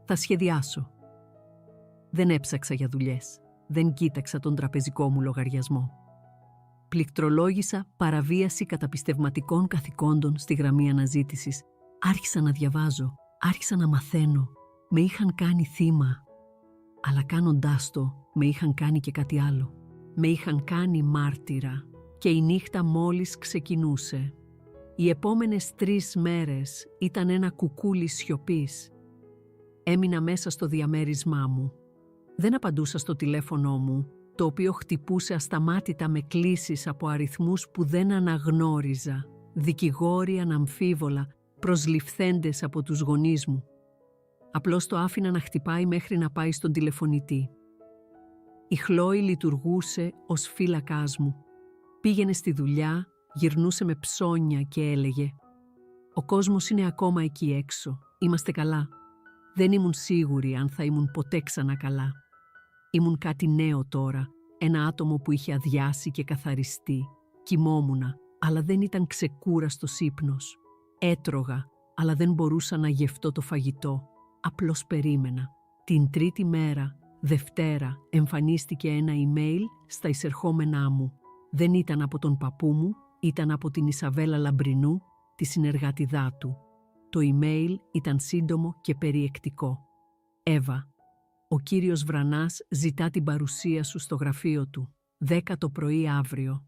«Θα σχεδιάσω». Δεν έψαξα για δουλειές. Δεν κοίταξα τον τραπεζικό μου λογαριασμό. Πληκτρολόγησα παραβίαση καταπιστευματικών καθηκόντων στη γραμμή αναζήτησης. Άρχισα να διαβάζω. Άρχισα να μαθαίνω. Με είχαν κάνει θύμα. Αλλά κάνοντάς το, με είχαν κάνει και κάτι άλλο. Με είχαν κάνει μάρτυρα. Και η νύχτα μόλις ξεκινούσε. Οι επόμενες 3 μέρες ήταν ένα κουκούλι σιωπής. Έμεινα μέσα στο διαμέρισμά μου. Δεν απαντούσα στο τηλέφωνό μου, το οποίο χτυπούσε ασταμάτητα με κλήσεις από αριθμούς που δεν αναγνώριζα, δικηγόροι αναμφίβολα, προσληφθέντες από τους γονείς μου. Απλώς το άφηνα να χτυπάει μέχρι να πάει στον τηλεφωνητή. Η Χλόη λειτουργούσε ως φύλακάς μου. Πήγαινε στη δουλειά, γυρνούσε με ψώνια και έλεγε «Ο κόσμος είναι ακόμα εκεί έξω. Είμαστε καλά». Δεν ήμουν σίγουρη αν θα ήμουν ποτέ ξανά καλά. Ήμουν κάτι νέο τώρα, ένα άτομο που είχε αδειάσει και καθαριστεί. Κοιμόμουνα, αλλά δεν ήταν ξεκούραστος ύπνος. Έτρωγα, αλλά δεν μπορούσα να γευτώ το φαγητό. Απλώς περίμενα. Την τρίτη μέρα, Δευτέρα, εμφανίστηκε ένα email στα εισερχόμενά μου. Δεν ήταν από τον παππού μου, ήταν από την Ισαβέλα Λαμπρινού, τη συνεργάτιδά του. Το email ήταν σύντομο και περιεκτικό. «Εύα, ο κύριος Βρανάς ζητά την παρουσία σου στο γραφείο του. 10 το πρωί αύριο.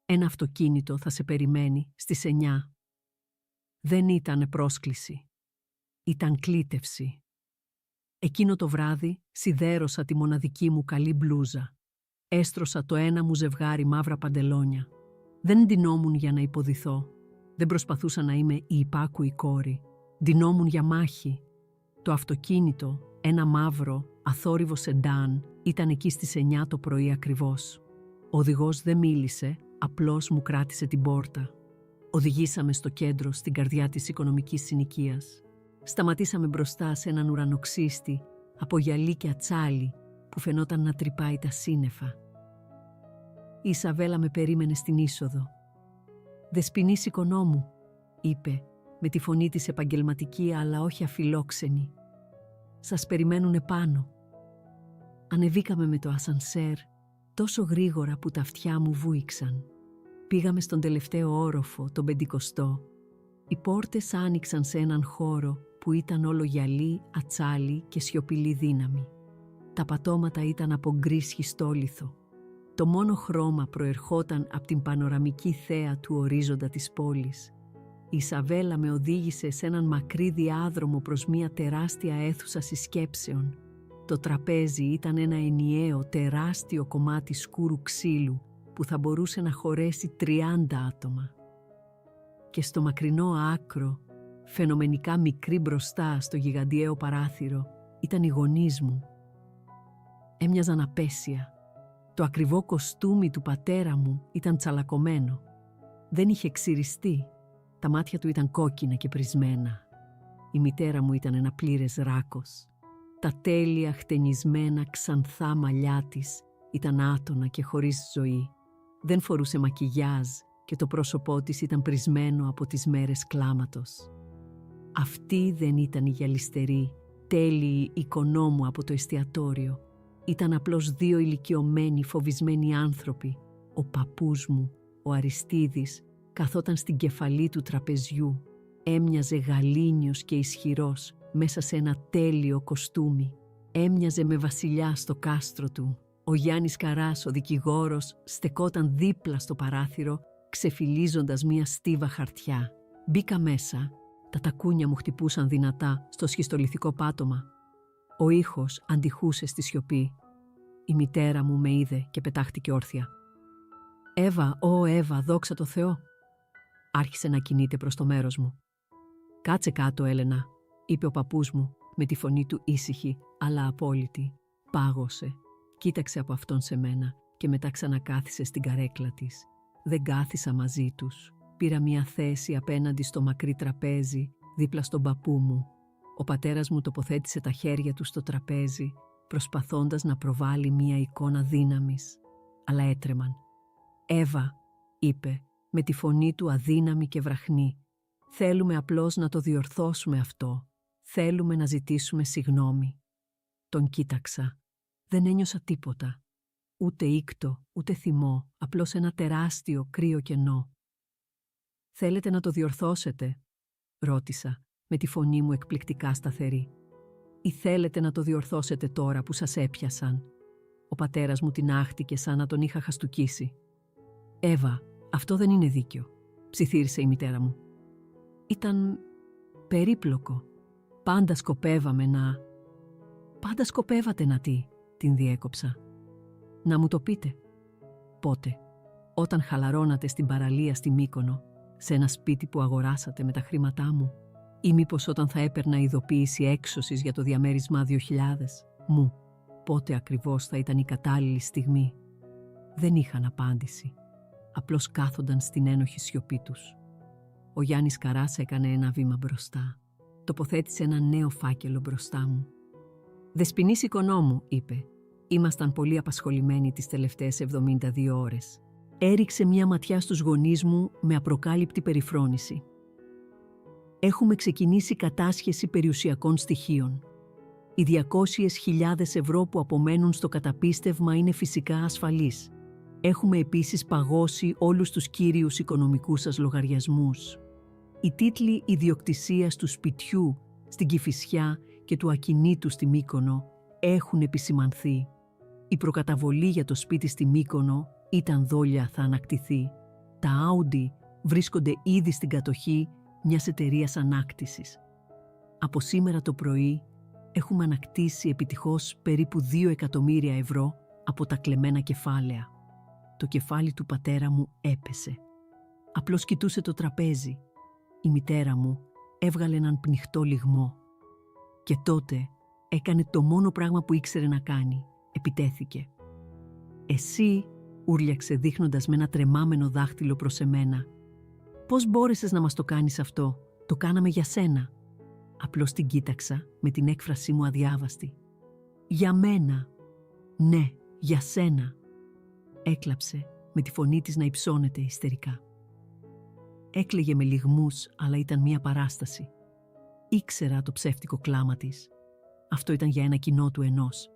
Ένα αυτοκίνητο θα σε περιμένει στις 9. Δεν ήταν πρόσκληση. Ήταν κλήτευση. Εκείνο το βράδυ σιδέρωσα τη μοναδική μου καλή μπλούζα. Έστρωσα το ένα μου ζευγάρι μαύρα παντελόνια. Δεν ντυνόμουν για να υποδηθώ. Δεν προσπαθούσα να είμαι η υπάκουη κόρη. Ντυνόμουν για μάχη. Το αυτοκίνητο, ένα μαύρο, αθόρυβο σεντάν, ήταν εκεί στις 9 το πρωί ακριβώς. Ο οδηγός δεν μίλησε, απλώς μου κράτησε την πόρτα. Οδηγήσαμε στο κέντρο, στην καρδιά της οικονομικής συνοικίας. Σταματήσαμε μπροστά σε έναν ουρανοξύστη από γυαλί και ατσάλι που φαινόταν να τρυπάει τα σύννεφα. Η Ισαβέλα με περίμενε στην είσοδο. «Δεσποινής οικονόμου», είπε, με τη φωνή της επαγγελματική αλλά όχι αφιλόξενη. «Σας περιμένουν πάνω». Ανεβήκαμε με το ασανσέρ τόσο γρήγορα που τα αυτιά μου βούηξαν. Πήγαμε στον τελευταίο όροφο, τον 50ο. Οι πόρτες άνοιξαν σε έναν χώρο που ήταν όλο γυαλί, ατσάλι και σιωπηλή δύναμη. Τα πατώματα ήταν από γκρι σχιστόλιθο. Το μόνο χρώμα προερχόταν από την πανοραμική θέα του ορίζοντα της πόλης. Η Ισαβέλα με οδήγησε σε έναν μακρύ διάδρομο προς μια τεράστια αίθουσα συσκέψεων. Το τραπέζι ήταν ένα ενιαίο τεράστιο κομμάτι σκούρου ξύλου που θα μπορούσε να χωρέσει 30 άτομα. Και στο μακρινό άκρο, φαινομενικά μικρή μπροστά στο γιγαντιαίο παράθυρο, ήταν οι γονείς μου. Έμοιαζαν απέσια. Το ακριβό κοστούμι του πατέρα μου ήταν τσαλακωμένο. Δεν είχε ξυριστεί. Τα μάτια του ήταν κόκκινα και πρισμένα. Η μητέρα μου ήταν ένα πλήρες ράκος. Τα τέλεια χτενισμένα ξανθά μαλλιά της ήταν άτονα και χωρίς ζωή. Δεν φορούσε μακιγιάζ και το πρόσωπό της ήταν πρισμένο από τις μέρες κλάματος. Αυτή δεν ήταν η γυαλιστερή, τέλειη οικονόμου από το εστιατόριο. Ήταν απλώς δύο ηλικιωμένοι, φοβισμένοι άνθρωποι. Ο παππούς μου, ο Αριστίδης, καθόταν στην κεφαλή του τραπεζιού. Έμοιαζε γαλήνιος και ισχυρός μέσα σε ένα τέλειο κοστούμι. Έμοιαζε με βασιλιά στο κάστρο του. Ο Γιάννης Καράς, ο δικηγόρος, στεκόταν δίπλα στο παράθυρο, ξεφυλίζοντας μία στίβα χαρτιά. Μπήκα μέσα. Τα τακούνια μου χτυπούσαν δυνατά στο σχιστολιθικό πάτωμα. Ο ήχος αντιχούσε στη σιωπή. Η μητέρα μου με είδε και πετάχτηκε όρθια. «Εύα, Εύα, δόξα τω Θεώ!» Άρχισε να κινείται προς το μέρος μου. «Κάτσε κάτω, Έλενα», είπε ο παππούς μου, με τη φωνή του ήσυχη, αλλά απόλυτη. Πάγωσε, κοίταξε από αυτόν σε μένα και μετά ξανακάθισε στην καρέκλα της. Δεν κάθισα μαζί τους. Πήρα μια θέση απέναντι στο μακρύ τραπέζι, δίπλα στον παππού μου. Ο πατέρας μου τοποθέτησε τα χέρια του στο τραπέζι, προσπαθώντας να προβάλλει μια εικόνα δύναμης. Αλλά έτρεμαν. «Εύα», είπε, με τη φωνή του αδύναμη και βραχνή, «θέλουμε απλώς να το διορθώσουμε αυτό. Θέλουμε να ζητήσουμε συγγνώμη». Τον κοίταξα. Δεν ένιωσα τίποτα. Ούτε ήκτο, ούτε θυμό, απλώς ένα τεράστιο κρύο κενό. «Θέλετε να το διορθώσετε?» ρώτησα, με τη φωνή μου εκπληκτικά σταθερή. «Ή θέλετε να το διορθώσετε τώρα που σας έπιασαν?» Ο πατέρας μου τινάχτηκε σαν να τον είχα χαστουκίσει. «Εύα, αυτό δεν είναι δίκιο», ψιθύρισε η μητέρα μου. «Ήταν περίπλοκο. Πάντα σκοπεύαμε να...» «Πάντα σκοπεύατε να τι?» την διέκοψα. «Να μου το πείτε». «Πότε? Όταν χαλαρώνατε στην παραλία στη Μύκονο, σε ένα σπίτι που αγοράσατε με τα χρήματά μου, ή μήπως όταν θα έπαιρνα ειδοποίηση έξωσης για το διαμέρισμά 2000 μου? Πότε ακριβώς θα ήταν η κατάλληλη στιγμή?» Δεν είχαν απάντηση. Απλώς κάθονταν στην ένοχη σιωπή τους. Ο Γιάννης Καράς έκανε ένα βήμα μπροστά. Τοποθέτησε ένα νέο φάκελο μπροστά μου. «Δεσποινής οικονόμου», είπε. Ήμασταν πολύ απασχολημένοι τις τελευταίες 72 ώρες. Έριξε μια ματιά στους γονείς μου με απροκάλυπτη περιφρόνηση. Έχουμε ξεκινήσει κατάσχεση περιουσιακών στοιχείων. Οι 200.000 ευρώ που απομένουν στο καταπίστευμα είναι φυσικά ασφαλείς. Έχουμε επίσης παγώσει όλους τους κύριους οικονομικούς σας λογαριασμούς. Οι τίτλοι ιδιοκτησίας του σπιτιού στην Κηφισιά και του ακινήτου στη Μύκονο έχουν επισημανθεί. Η προκαταβολή για το σπίτι στη Μύκονο ήταν δόλια θα ανακτηθεί. Τα Audi βρίσκονται ήδη στην κατοχή μιας εταιρείας ανάκτησης. Από σήμερα το πρωί έχουμε ανακτήσει επιτυχώς περίπου 2 εκατομμύρια ευρώ από τα κλεμμένα κεφάλαια. Το κεφάλι του πατέρα μου έπεσε. Απλώς κοιτούσε το τραπέζι. Η μητέρα μου έβγαλε έναν πνιχτό λυγμό. Και τότε έκανε το μόνο πράγμα που ήξερε να κάνει. Επιτέθηκε. «Εσύ», ούρλιαξε δείχνοντας με ένα τρεμάμενο δάχτυλο προς εμένα. «Πώς μπόρεσες να μας το κάνεις αυτό? Το κάναμε για σένα». Απλώς την κοίταξα με την έκφρασή μου αδιάβαστη. «Για μένα». «Ναι, για σένα». Έκλαψε με τη φωνή της να υψώνεται ιστερικά. Έκλαιγε με λυγμούς, αλλά ήταν μία παράσταση. Ήξερα το ψεύτικο κλάμα της. Αυτό ήταν για ένα κοινό του ενός.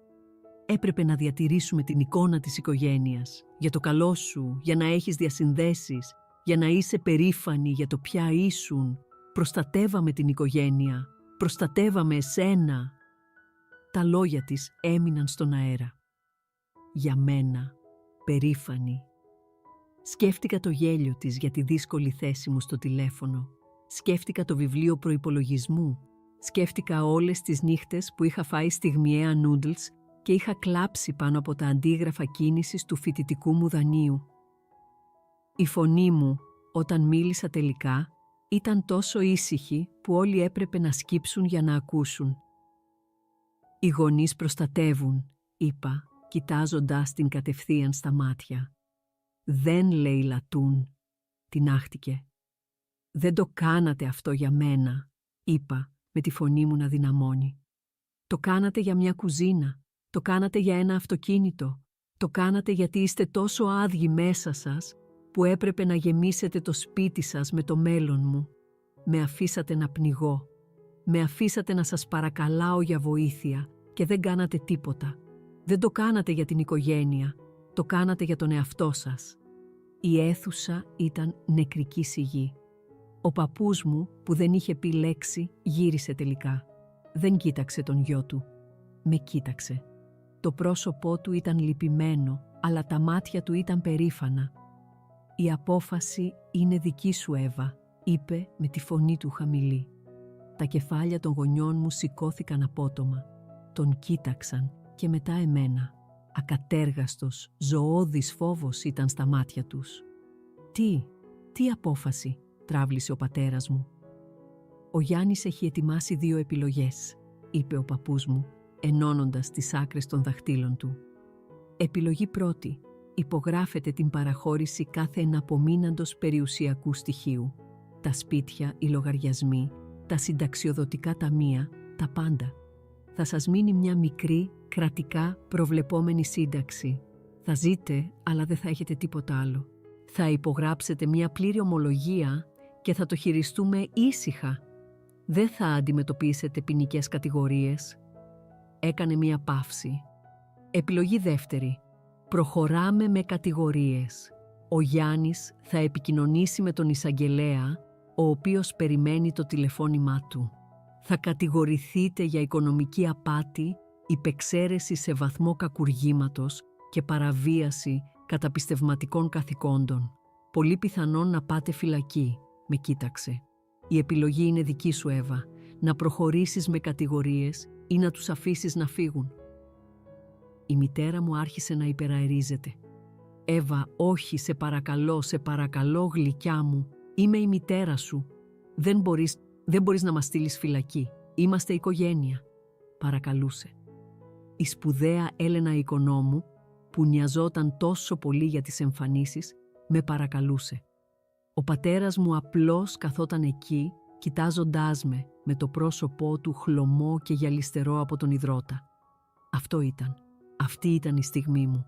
Έπρεπε να διατηρήσουμε την εικόνα της οικογένειας, για το καλό σου, για να έχεις διασυνδέσεις, για να είσαι περήφανη για το ποια ήσουν. Προστατεύαμε την οικογένεια, προστατεύαμε εσένα. Τα λόγια της έμειναν στον αέρα. Για μένα, περήφανη. Σκέφτηκα το γέλιο της για τη δύσκολη θέση μου στο τηλέφωνο. Σκέφτηκα το βιβλίο προϋπολογισμού. Σκέφτηκα όλες τις νύχτες που είχα φάει στιγμιαία νούντλς και είχα κλάψει πάνω από τα αντίγραφα κίνησης του φοιτητικού μου δανείου. Η φωνή μου, όταν μίλησα τελικά, ήταν τόσο ήσυχη που όλοι έπρεπε να σκύψουν για να ακούσουν. «Οι γονείς προστατεύουν», είπα, κοιτάζοντας την κατευθείαν στα μάτια. «Δεν λαιλατούν», τινάχτηκε. «Δεν το κάνατε αυτό για μένα», είπα, με τη φωνή μου να δυναμώνει. «Το κάνατε για μια κουζίνα, το κάνατε για ένα αυτοκίνητο, το κάνατε γιατί είστε τόσο άδειοι μέσα σας που έπρεπε να γεμίσετε το σπίτι σας με το μέλλον μου. Με αφήσατε να πνιγώ, με αφήσατε να σας παρακαλάω για βοήθεια και δεν κάνατε τίποτα. Δεν το κάνατε για την οικογένεια, το κάνατε για τον εαυτό σας». Η αίθουσα ήταν νεκρική σιγή. Ο παππούς μου, που δεν είχε πει λέξη, γύρισε τελικά. Δεν κοίταξε τον γιο του. Με κοίταξε. Το πρόσωπό του ήταν λυπημένο, αλλά τα μάτια του ήταν περήφανα. «Η απόφαση είναι δική σου, Εύα», είπε με τη φωνή του χαμηλή. Τα κεφάλια των γονιών μου σηκώθηκαν απότομα. Τον κοίταξαν και μετά εμένα. Ακατέργαστος, ζωώδης φόβος ήταν στα μάτια τους. Τι απόφαση?» τράβλησε ο πατέρας μου. «Ο Γιάννης έχει ετοιμάσει 2 επιλογές», είπε ο παππούς μου, ενώνοντας τις άκρες των δαχτύλων του. «Επιλογή πρώτη. Υπογράφεται την παραχώρηση κάθε εναπομείναντος περιουσιακού στοιχείου. Τα σπίτια, οι λογαριασμοί, τα συνταξιοδοτικά ταμεία, τα πάντα. Θα σας μείνει μια μικρή, κρατικά προβλεπόμενη σύνταξη. Θα ζείτε, αλλά δεν θα έχετε τίποτα άλλο. Θα υπογράψετε μια πλήρη ομολογία και θα το χειριστούμε ήσυχα. Δεν θα αντιμετωπίσετε ποινικές κατηγορίες». Έκανε μια παύση. Επιλογή δεύτερη. Προχωράμε με κατηγορίες. Ο Γιάννης θα επικοινωνήσει με τον εισαγγελέα, ο οποίος περιμένει το τηλεφώνημά του. Θα κατηγορηθείτε για οικονομική απάτη, υπεξαίρεση σε βαθμό κακουργήματος και παραβίαση καταπιστευματικών καθηκόντων. Πολύ πιθανόν να πάτε φυλακή, με κοίταξε. Η επιλογή είναι δική σου, Εύα, να προχωρήσεις με κατηγορίες ή να τους αφήσεις να φύγουν. Η μητέρα μου άρχισε να υπεραερίζεται. «Εύα, όχι, σε παρακαλώ, γλυκιά μου. Είμαι η μητέρα σου. Δεν μπορείς να μας στείλεις φυλακή. Είμαστε οικογένεια», παρακαλούσε. Η σπουδαία Έλενα οικονόμου, που νοιαζόταν τόσο πολύ για τις εμφανίσεις, με παρακαλούσε. Ο πατέρας μου απλώς καθόταν εκεί, κοιτάζοντάς με το πρόσωπό του χλωμό και γυαλιστερό από τον ιδρώτα. Αυτό ήταν. Αυτή ήταν η στιγμή μου.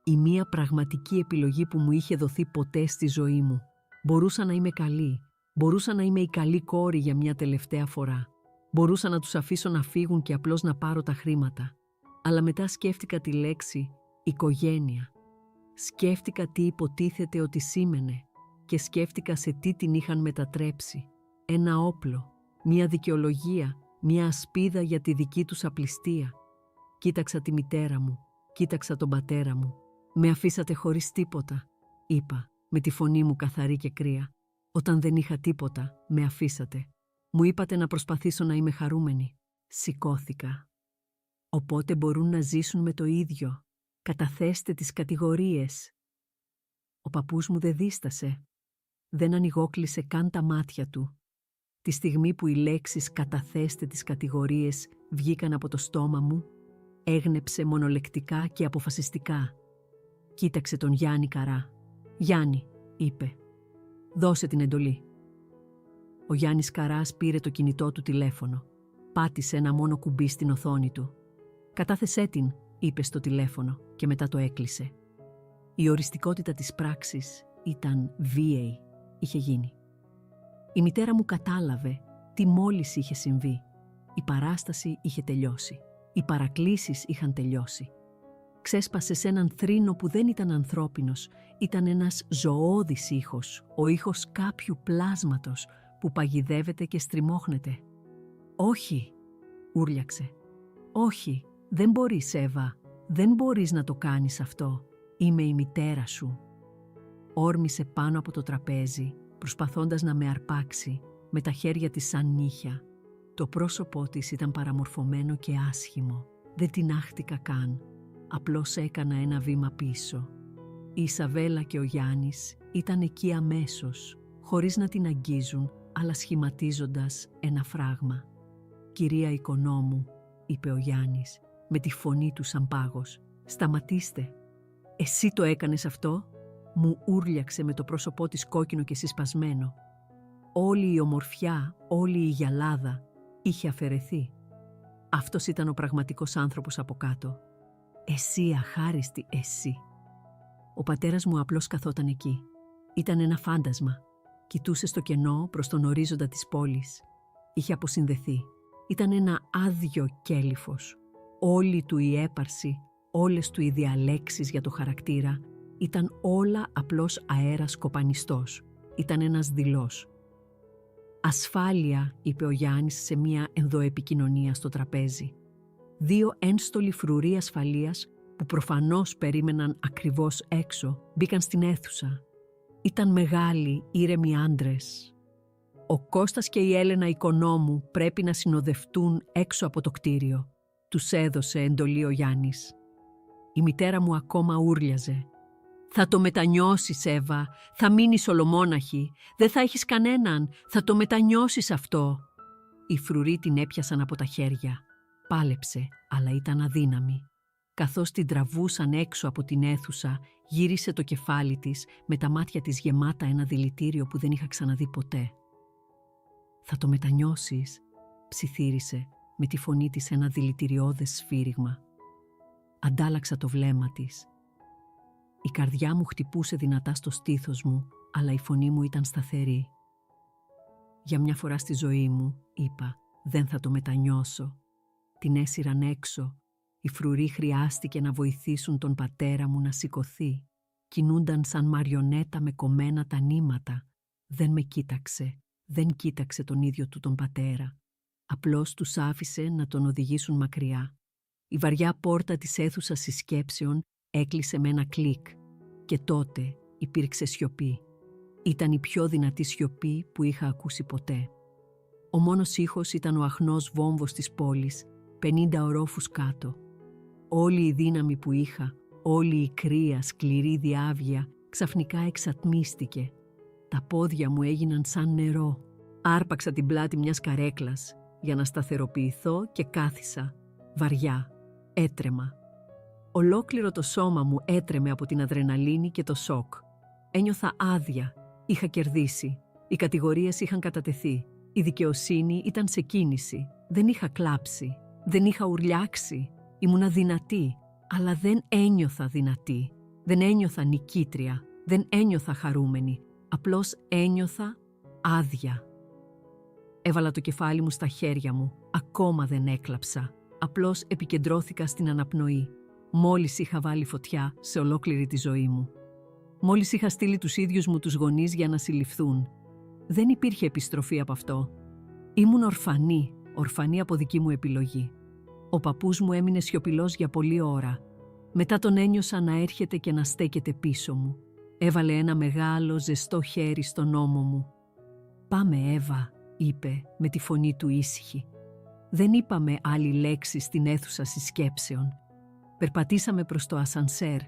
Η μία πραγματική επιλογή που μου είχε δοθεί ποτέ στη ζωή μου. Μπορούσα να είμαι καλή. Μπορούσα να είμαι η καλή κόρη για μια τελευταία φορά. Μπορούσα να τους αφήσω να φύγουν και απλώς να πάρω τα χρήματα. Αλλά μετά σκέφτηκα τη λέξη «οικογένεια». Σκέφτηκα τι υποτίθεται ότι σήμαινε και σκέφτηκα σε τι την είχαν μετατρέψει. Ένα όπλο, μια δικαιολογία, μια ασπίδα για τη δική τους απληστία. Κοίταξα τη μητέρα μου, κοίταξα τον πατέρα μου. «Με αφήσατε χωρίς τίποτα», είπα, με τη φωνή μου καθαρή και κρύα. «Όταν δεν είχα τίποτα, με αφήσατε. Μου είπατε να προσπαθήσω να είμαι χαρούμενη». Σηκώθηκα. «Οπότε μπορούν να ζήσουν με το ίδιο. Καταθέστε τις κατηγορίες». Ο παππούς μου δεν δίστασε. Δεν ανοιγόκλεισε καν τα μάτια του. Τη στιγμή που οι λέξεις «καταθέστε τις κατηγορίες» βγήκαν από το στόμα μου, έγνεψε μονολεκτικά και αποφασιστικά. Κοίταξε τον Γιάννη Καρά. «Γιάννη», είπε, «δώσε την εντολή». Ο Γιάννης Καράς πήρε το κινητό του τηλέφωνο. Πάτησε ένα μόνο κουμπί στην οθόνη του. «Κατάθεσέ την», είπε στο τηλέφωνο και μετά το έκλεισε. Η οριστικότητα της πράξης ήταν βίαιη. Είχε γίνει. Η μητέρα μου κατάλαβε τι μόλις είχε συμβεί. Η παράσταση είχε τελειώσει. Οι παρακλήσεις είχαν τελειώσει. Ξέσπασε σε έναν θρήνο που δεν ήταν ανθρώπινος. Ήταν ένας ζωώδης ήχος, ο ήχος κάποιου πλάσματος που παγιδεύεται και στριμώχνεται. «Όχι», ούρλιαξε. «Όχι, δεν μπορείς, Εύα. Δεν μπορείς να το κάνεις αυτό. Είμαι η μητέρα σου». Όρμησε πάνω από το τραπέζι, προσπαθώντας να με αρπάξει, με τα χέρια της σαν νύχια. Το πρόσωπό της ήταν παραμορφωμένο και άσχημο. Δεν την άχτηκα καν. Απλώς έκανα ένα βήμα πίσω. Η Ισαβέλα και ο Γιάννης ήταν εκεί αμέσως, χωρίς να την αγγίζουν, αλλά σχηματίζοντας ένα φράγμα. «Κυρία Οικονόμου», είπε ο Γιάννης, με τη φωνή του σαν πάγος, «σταματήστε». «Εσύ το έκανες αυτό?» Μου ούρλιαξε με το πρόσωπό της κόκκινο και συσπασμένο. Όλη η ομορφιά, όλη η γυαλάδα είχε αφαιρεθεί. Αυτός ήταν ο πραγματικός άνθρωπος από κάτω. «Εσύ, αχάριστη, εσύ». Ο πατέρας μου απλώς καθόταν εκεί. Ήταν ένα φάντασμα. Κοιτούσε στο κενό προς τον ορίζοντα της πόλης. Είχε αποσυνδεθεί. Ήταν ένα άδειο κέλυφος. Όλη του η έπαρση, όλες του οι διαλέξεις για το χαρακτήρα, ήταν όλα απλώς αέρας κοπανιστός. Ήταν ένας δειλός. «Ασφάλεια», είπε ο Γιάννης σε μια ενδοεπικοινωνία στο τραπέζι. Δύο ένστολοι φρουροί ασφαλείας που προφανώς περίμεναν ακριβώς έξω, μπήκαν στην αίθουσα. Ήταν μεγάλοι, ήρεμοι άντρες. «Ο Κώστας και η Έλενα Οικονόμου πρέπει να συνοδευτούν έξω από το κτίριο», τους έδωσε εντολή ο Γιάννης. Η μητέρα μου ακόμα ούρλιαζε. «Θα το μετανιώσεις, Εύα, θα μείνεις ολομόναχη, δεν θα έχεις κανέναν, θα το μετανιώσεις αυτό». Οι φρουροί την έπιασαν από τα χέρια. Πάλεψε, αλλά ήταν αδύναμη. Καθώς την τραβούσαν έξω από την αίθουσα, γύρισε το κεφάλι της με τα μάτια της γεμάτα ένα δηλητήριο που δεν είχα ξαναδεί ποτέ. «Θα το μετανιώσεις», ψιθύρισε με τη φωνή της ένα δηλητηριώδες σφύριγμα. Αντάλλαξα το βλέμμα της. Η καρδιά μου χτυπούσε δυνατά στο στήθος μου, αλλά η φωνή μου ήταν σταθερή. «Για μια φορά στη ζωή μου», είπα, «δεν θα το μετανιώσω». Την έσυραν έξω. Οι φρουροί χρειάστηκε να βοηθήσουν τον πατέρα μου να σηκωθεί. Κινούνταν σαν μαριονέτα με κομμένα τα νήματα. Δεν με κοίταξε. Δεν κοίταξε τον ίδιο του τον πατέρα. Απλώς τους άφησε να τον οδηγήσουν μακριά. Η βαριά πόρτα της αίθουσας συσκέψεων έκλεισε με ένα κλικ. Και τότε υπήρξε σιωπή. Ήταν η πιο δυνατή σιωπή που είχα ακούσει ποτέ. Ο μόνος ήχος ήταν ο αχνός βόμβος της πόλης, 50 ορόφους κάτω. Όλη η δύναμη που είχα, όλη η κρύα, σκληρή διάβγεια, ξαφνικά εξατμίστηκε. Τα πόδια μου έγιναν σαν νερό. Άρπαξα την πλάτη μιας καρέκλας για να σταθεροποιηθώ και κάθισα. Βαριά, έτρεμα. Ολόκληρο το σώμα μου έτρεμε από την αδρεναλίνη και το σοκ. Ένιωθα άδεια. Είχα κερδίσει. Οι κατηγορίες είχαν κατατεθεί. Η δικαιοσύνη ήταν σε κίνηση. Δεν είχα κλάψει. Δεν είχα ουρλιάξει. Ήμουνα δυνατή. αλλά δεν ένιωθα δυνατή, δεν ένιωθα νικήτρια, δεν ένιωθα χαρούμενη, απλώς ένιωθα άδεια. Έβαλα το κεφάλι μου στα χέρια μου, ακόμα δεν έκλαψα, απλώς επικεντρώθηκα στην αναπνοή. Μόλις είχα βάλει φωτιά σε ολόκληρη τη ζωή μου. Μόλις είχα στείλει τους ίδιους μου τους γονείς για να συλληφθούν. Δεν υπήρχε επιστροφή από αυτό. Ήμουν ορφανή από δική μου επιλογή. Ο παππούς μου έμεινε σιωπηλός για πολλή ώρα. Μετά τον ένιωσα να έρχεται και να στέκεται πίσω μου. Έβαλε ένα μεγάλο ζεστό χέρι στον ώμο μου. «Πάμε, Εύα», είπε με τη φωνή του ήσυχη. Δεν είπαμε άλλη λέξη στην αίθουσα συσκέψεων. Περπατήσαμε προς το ασανσέρ.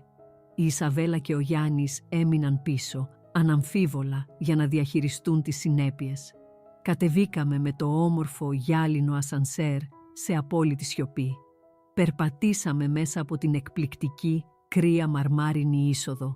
Η Ισαβέλα και ο Γιάννης έμειναν πίσω, αναμφίβολα, για να διαχειριστούν τις συνέπειες. Κατεβήκαμε με το όμορφο γυάλινο ασανσέρ σε απόλυτη σιωπή. Περπατήσαμε μέσα από την εκπληκτική, κρύα μαρμάρινη είσοδο.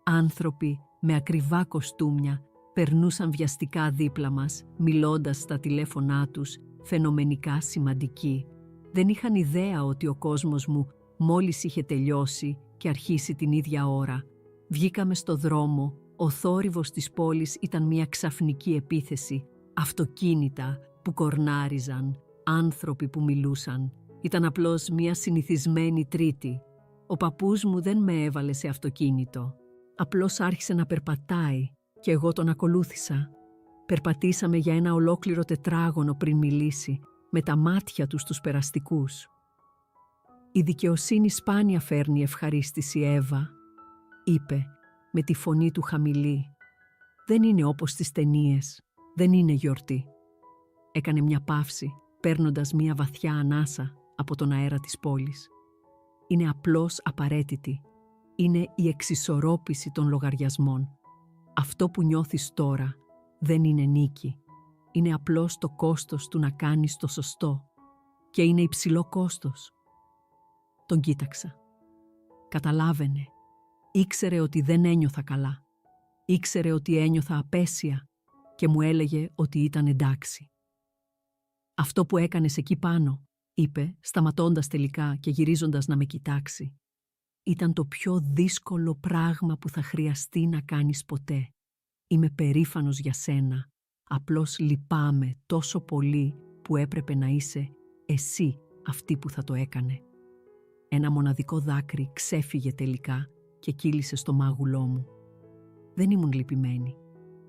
Άνθρωποι με ακριβά κοστούμια περνούσαν βιαστικά δίπλα μας, μιλώντας στα τηλέφωνά τους, φαινομενικά σημαντικοί. Δεν είχαν ιδέα ότι ο κόσμος μου μόλις είχε τελειώσει και αρχίσει την ίδια ώρα. Βγήκαμε στο δρόμο, ο θόρυβος της πόλης ήταν μια ξαφνική επίθεση. Αυτοκίνητα που κορνάριζαν, άνθρωποι που μιλούσαν. Ήταν απλώς μια συνηθισμένη Τρίτη. Ο παππούς μου δεν με έβαλε σε αυτοκίνητο. Απλώς άρχισε να περπατάει και εγώ τον ακολούθησα. Περπατήσαμε για ένα ολόκληρο τετράγωνο πριν μιλήσει, με τα μάτια του στους περαστικούς. «Η δικαιοσύνη σπάνια φέρνει ευχαρίστηση, Εύα», είπε με τη φωνή του χαμηλή. «Δεν είναι όπως στις ταινίες, δεν είναι γιορτή». Έκανε μια παύση, παίρνοντας μια βαθιά ανάσα από τον αέρα της πόλης. «Είναι απλώς απαραίτητη. Είναι η εξισορρόπηση των λογαριασμών. Αυτό που νιώθεις τώρα δεν είναι νίκη. Είναι απλώς το κόστος του να κάνεις το σωστό. Και είναι υψηλό κόστος». Τον κοίταξα. Καταλάβαινε. Ήξερε ότι δεν ένιωθα καλά. Ήξερε ότι ένιωθα απέσια και μου έλεγε ότι ήταν εντάξει. «Αυτό που έκανες εκεί πάνω», είπε, σταματώντας τελικά και γυρίζοντας να με κοιτάξει, «ήταν το πιο δύσκολο πράγμα που θα χρειαστεί να κάνεις ποτέ. Είμαι περήφανος για σένα. Απλώς λυπάμαι τόσο πολύ που έπρεπε να είσαι εσύ αυτή που θα το έκανε». Ένα μοναδικό δάκρυ ξέφυγε τελικά και κύλησε στο μάγουλό μου. Δεν ήμουν λυπημένη.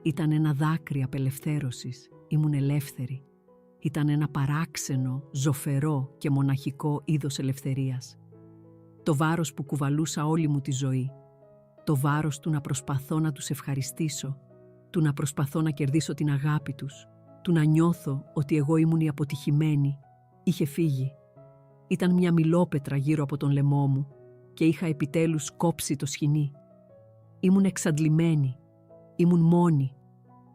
Ήταν ένα δάκρυ απελευθέρωσης. Ήμουν ελεύθερη. Ήταν ένα παράξενο, ζωφερό και μοναχικό είδος ελευθερίας. Το βάρος που κουβαλούσα όλη μου τη ζωή. Το βάρος του να προσπαθώ να τους ευχαριστήσω, του να προσπαθώ να κερδίσω την αγάπη τους, του να νιώθω ότι εγώ ήμουν η αποτυχημένη, είχε φύγει. Ήταν μια μιλόπετρα γύρω από τον λαιμό μου και είχα επιτέλους κόψει το σχοινί. Ήμουν εξαντλημένη, ήμουν μόνη,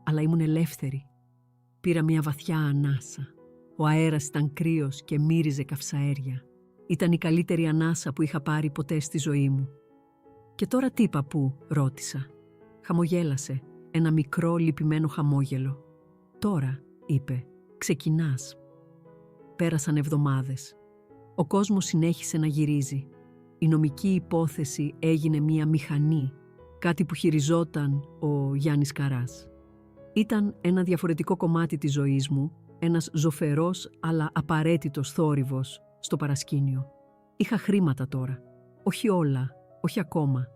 αλλά ήμουν ελεύθερη. Πήρα μια βαθιά ανάσα. Ο αέρας ήταν κρύος και μύριζε καυσαέρια. Ήταν η καλύτερη ανάσα που είχα πάρει ποτέ στη ζωή μου. «Και τώρα τι, παππού?» ρώτησα. Χαμογέλασε, ένα μικρό λυπημένο χαμόγελο. «Τώρα», είπε, «ξεκινάς». Πέρασαν εβδομάδες. Ο κόσμος συνέχισε να γυρίζει. Η νομική υπόθεση έγινε μια μηχανή, κάτι που χειριζόταν ο Γιάννης Καράς. Ήταν ένα διαφορετικό κομμάτι της ζωής μου, ένας ζωφερός αλλά απαραίτητος θόρυβος στο παρασκήνιο. Είχα χρήματα τώρα. Όχι όλα, όχι ακόμα.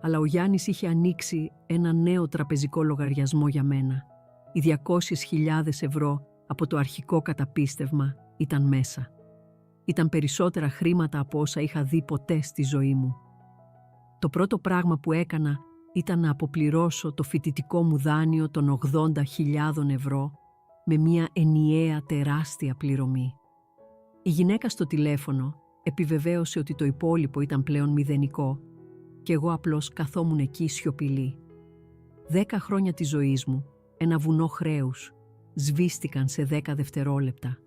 Αλλά ο Γιάννης είχε ανοίξει ένα νέο τραπεζικό λογαριασμό για μένα. Οι 200.000 ευρώ από το αρχικό καταπίστευμα ήταν μέσα. Ήταν περισσότερα χρήματα από όσα είχα δει ποτέ στη ζωή μου. Το πρώτο πράγμα που έκανα ήταν να αποπληρώσω το φοιτητικό μου δάνειο των 80.000 ευρώ με μια ενιαία τεράστια πληρωμή. Η γυναίκα στο τηλέφωνο επιβεβαίωσε ότι το υπόλοιπο ήταν πλέον μηδενικό και εγώ απλώς καθόμουν εκεί σιωπηλή. 10 χρόνια της ζωής μου, ένα βουνό χρέους, σβήστηκαν σε 10 δευτερόλεπτα.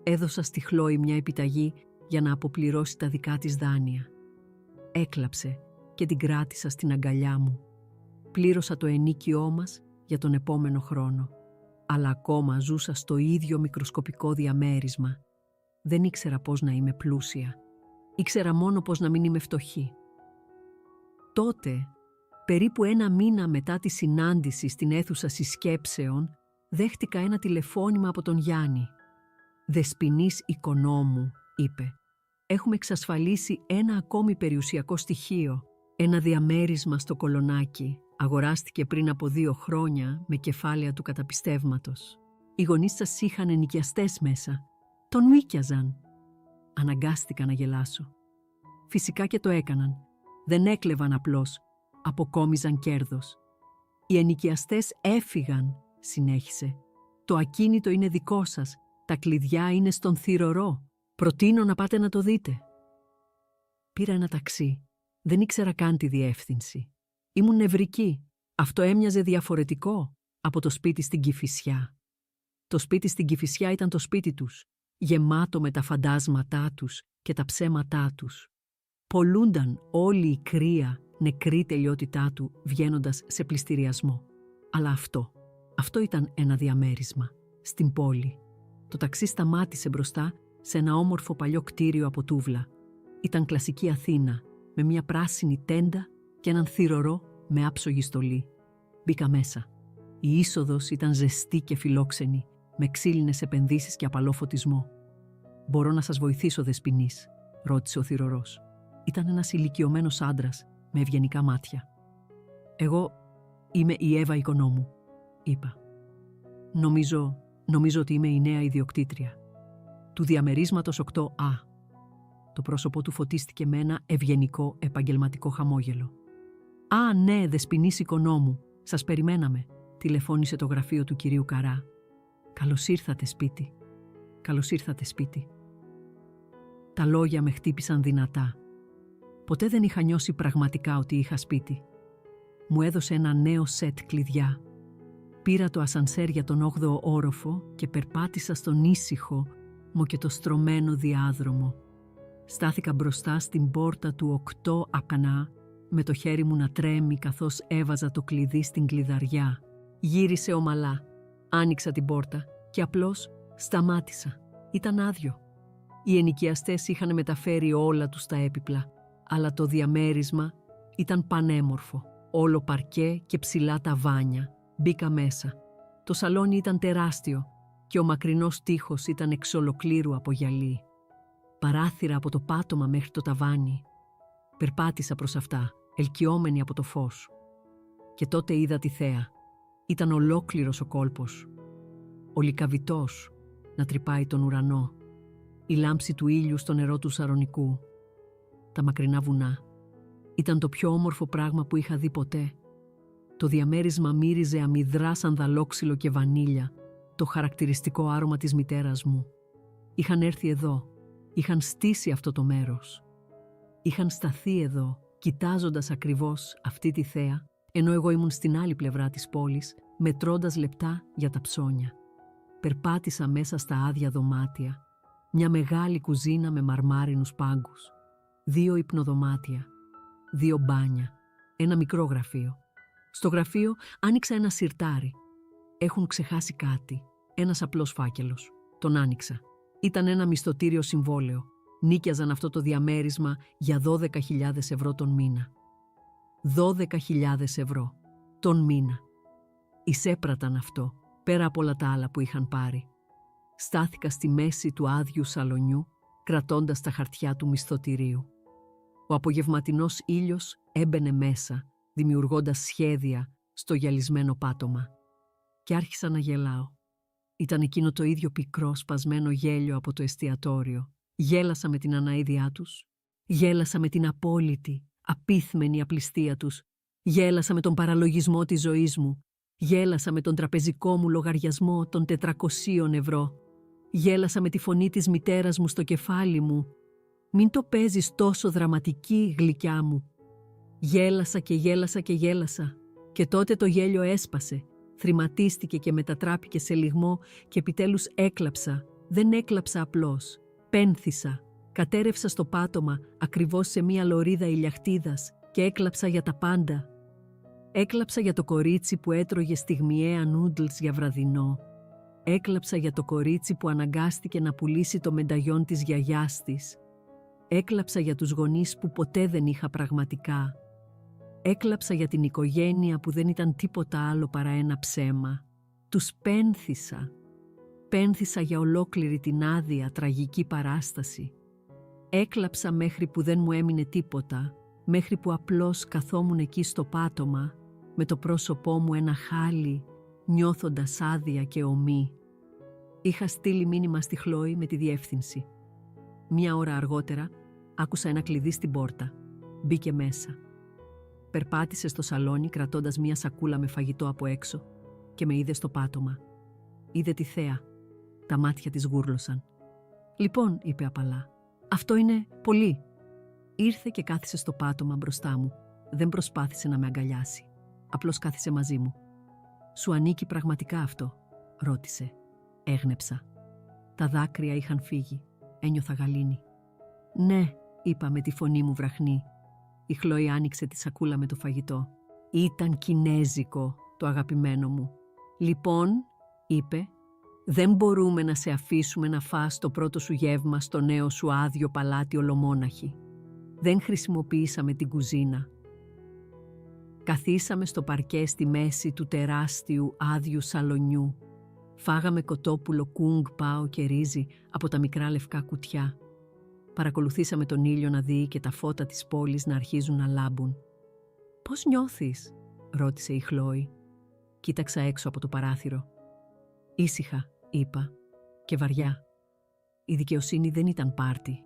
Έδωσα στη Χλόη μια επιταγή για να αποπληρώσει τα δικά της δάνεια. Έκλαψε και την κράτησα στην αγκαλιά μου. Πλήρωσα το ενοίκιό μας για τον επόμενο χρόνο. Αλλά ακόμα ζούσα στο ίδιο μικροσκοπικό διαμέρισμα. Δεν ήξερα πώς να είμαι πλούσια. Ήξερα μόνο πως να μην είμαι φτωχή. Τότε, περίπου 1 μήνα μετά τη συνάντηση στην αίθουσα συσκέψεων, δέχτηκα ένα τηλεφώνημα από τον Γιάννη. «Δεσποινής οικονόμου», είπε. «Έχουμε εξασφαλίσει ένα ακόμη περιουσιακό στοιχείο. Ένα διαμέρισμα στο Κολονάκι. Αγοράστηκε πριν από 2 χρόνια με κεφάλαια του καταπιστεύματος. Οι γονείς σας είχαν ενοικιαστές μέσα. Τον μοίκιαζαν». Αναγκάστηκα να γελάσω. Φυσικά και το έκαναν. Δεν έκλεβαν απλώς. Αποκόμιζαν κέρδος. «Οι ενοικιαστές έφυγαν», συνέχισε. «Το ακίνητο είναι δικό σας. Τα κλειδιά είναι στον θυρωρό. Προτείνω να πάτε να το δείτε». Πήρα ένα ταξί. Δεν ήξερα καν τη διεύθυνση. Ήμουν νευρική. Αυτό έμοιαζε διαφορετικό από το σπίτι στην Κηφισιά. Το σπίτι στην Κηφισιά ήταν το σπίτι τους, γεμάτο με τα φαντάσματά τους και τα ψέματά τους. Πολλούνταν όλη η κρύα, νεκρή τελειότητά του βγαίνοντας σε πληστηριασμό. Αλλά αυτό ήταν ένα διαμέρισμα, στην πόλη. Το ταξί σταμάτησε μπροστά σε ένα όμορφο παλιό κτίριο από τούβλα. Ήταν κλασική Αθήνα, με μια πράσινη τέντα και έναν θυρωρό με άψογη στολή. Μπήκα μέσα. Η είσοδος ήταν ζεστή και φιλόξενη, με ξύλινες επενδύσεις και απαλό φωτισμό. «Μπορώ να σας βοηθήσω, Δεσποινής?» ρώτησε ο θυρωρός. Ήταν ένας ηλικιωμένος άντρας, με ευγενικά μάτια. «Εγώ είμαι η Εύα Οικονόμου», είπα. Νομίζω ότι είμαι η νέα ιδιοκτήτρια του διαμερίσματος 8Α. Το πρόσωπό του φωτίστηκε με ένα ευγενικό επαγγελματικό χαμόγελο. «Α, ναι, Δεσποινής Οικονόμου, σας περιμέναμε», τηλεφώνησε το γραφείο του κυρίου Καρά. «Καλώς ήρθατε σπίτι. Καλώς ήρθατε σπίτι». Τα λόγια με χτύπησαν δυνατά. Ποτέ δεν είχα νιώσει πραγματικά ότι είχα σπίτι. Μου έδωσε ένα νέο σετ κλειδιά. Πήρα το ασανσέρ για τον 8ο όροφο και περπάτησα στον ήσυχο, μοκετοστρωμένο διάδρομο. Στάθηκα μπροστά στην πόρτα του 8Α, με το χέρι μου να τρέμει καθώς έβαζα το κλειδί στην κλειδαριά. Γύρισε ομαλά. Άνοιξα την πόρτα και απλώς σταμάτησα. Ήταν άδειο. Οι ενοικιαστές είχαν μεταφέρει όλα τους τα έπιπλα, αλλά το διαμέρισμα ήταν πανέμορφο. Όλο παρκέ και ψηλά ταβάνια. Μπήκα μέσα. Το σαλόνι ήταν τεράστιο και ο μακρινός τοίχος ήταν εξ ολοκλήρου από γυαλί. Παράθυρα από το πάτωμα μέχρι το ταβάνι. Περπάτησα προς αυτά, ελκυόμενη από το φως. Και τότε είδα τη θέα. Ήταν ολόκληρος ο κόλπος. Ο λυκαβητός να τρυπάει τον ουρανό. Η λάμψη του ήλιου στο νερό του Σαρονικού. Τα μακρινά βουνά. Ήταν το πιο όμορφο πράγμα που είχα δει ποτέ. Το διαμέρισμα μύριζε αμυδρά σανδαλόξυλο και βανίλια, το χαρακτηριστικό άρωμα της μητέρας μου. Είχαν έρθει εδώ, είχαν στήσει αυτό το μέρος. Είχαν σταθεί εδώ, κοιτάζοντας ακριβώς αυτή τη θέα, ενώ εγώ ήμουν στην άλλη πλευρά της πόλης, μετρώντας λεπτά για τα ψώνια. Περπάτησα μέσα στα άδεια δωμάτια, μια μεγάλη κουζίνα με μαρμάρινους πάγκους, 2 υπνοδωμάτια, 2 μπάνια, ένα μικρό γραφείο. Στο γραφείο άνοιξα ένα σιρτάρι. Έχουν ξεχάσει κάτι. Ένας απλός φάκελος. Τον άνοιξα. Ήταν ένα μισθωτήριο συμβόλαιο. Νίκιαζαν αυτό το διαμέρισμα για 12.000 ευρώ τον μήνα. 12.000 ευρώ τον μήνα. Εισέπραταν αυτό, πέρα από όλα τα άλλα που είχαν πάρει. Στάθηκα στη μέση του άδειου σαλονιού, κρατώντας τα χαρτιά του μισθωτηρίου. Ο απογευματινός ήλιος έμπαινε μέσα, δημιουργώντας σχέδια στο γυαλισμένο πάτωμα. Και άρχισα να γελάω. Ήταν εκείνο το ίδιο πικρό, σπασμένο γέλιο από το εστιατόριο. Γέλασα με την αναείδειά τους. Γέλασα με την απόλυτη, απίθμενη απληστία τους. Γέλασα με τον παραλογισμό της ζωής μου. Γέλασα με τον τραπεζικό μου λογαριασμό των 400 ευρώ. Γέλασα με τη φωνή της μητέρας μου στο κεφάλι μου. «Μην το παίζεις τόσο δραματική, γλυκιά μου». Γέλασα και γέλασα και γέλασα. Και τότε το γέλιο έσπασε, θρηματίστηκε και μετατράπηκε σε λυγμό και επιτέλους έκλαψα. Δεν έκλαψα απλώς. Πένθησα. Κατέρευσα στο πάτωμα, ακριβώς σε μία λωρίδα ηλιαχτίδας και έκλαψα για τα πάντα. Έκλαψα για το κορίτσι που έτρωγε στιγμιαία νούντλς για βραδινό. Έκλαψα για το κορίτσι που αναγκάστηκε να πουλήσει το μενταγιόν της γιαγιάς της. Έκλαψα για τους γονείς που ποτέ δεν είχα πραγματικά. Έκλαψα για την οικογένεια που δεν ήταν τίποτα άλλο παρά ένα ψέμα. Τους πένθησα. Πένθησα για ολόκληρη την άδεια, τραγική παράσταση. Έκλαψα μέχρι που δεν μου έμεινε τίποτα, μέχρι που απλώς καθόμουν εκεί στο πάτωμα, με το πρόσωπό μου ένα χάλι, νιώθοντας άδεια και ομή. Είχα στείλει μήνυμα στη Χλόη με τη διεύθυνση. 1 ώρα αργότερα, άκουσα ένα κλειδί στην πόρτα. Μπήκε μέσα. Περπάτησε στο σαλόνι κρατώντας 1 σακούλα με φαγητό από έξω και με είδε στο πάτωμα. Είδε τη θέα. Τα μάτια της γούρλωσαν. «Λοιπόν», είπε απαλά, «αυτό είναι πολύ». Ήρθε και κάθισε στο πάτωμα μπροστά μου. Δεν προσπάθησε να με αγκαλιάσει. Απλώς κάθισε μαζί μου. «Σου ανήκει πραγματικά αυτό?» ρώτησε. Έγνεψα. Τα δάκρυα είχαν φύγει. Ένιωθα γαλήνη. «Ναι», είπα με τη φωνή μου βραχνή. Η Χλόη άνοιξε τη σακούλα με το φαγητό. Ήταν κινέζικο, το αγαπημένο μου. «Λοιπόν», είπε, «δεν μπορούμε να σε αφήσουμε να φας το πρώτο σου γεύμα στο νέο σου άδειο παλάτι ολομόναχη. Δεν χρησιμοποιήσαμε την κουζίνα». Καθίσαμε στο παρκέ στη μέση του τεράστιου άδειου σαλονιού. Φάγαμε κοτόπουλο κούγκ πάο και ρύζι από τα μικρά λευκά κουτιά. Παρακολουθήσαμε τον ήλιο να δει και τα φώτα της πόλης να αρχίζουν να λάμπουν. «Πώς νιώθεις?» ρώτησε η Χλόη. Κοίταξα έξω από το παράθυρο. «Ήσυχα», είπα, «και βαριά». Η δικαιοσύνη δεν ήταν πάρτι.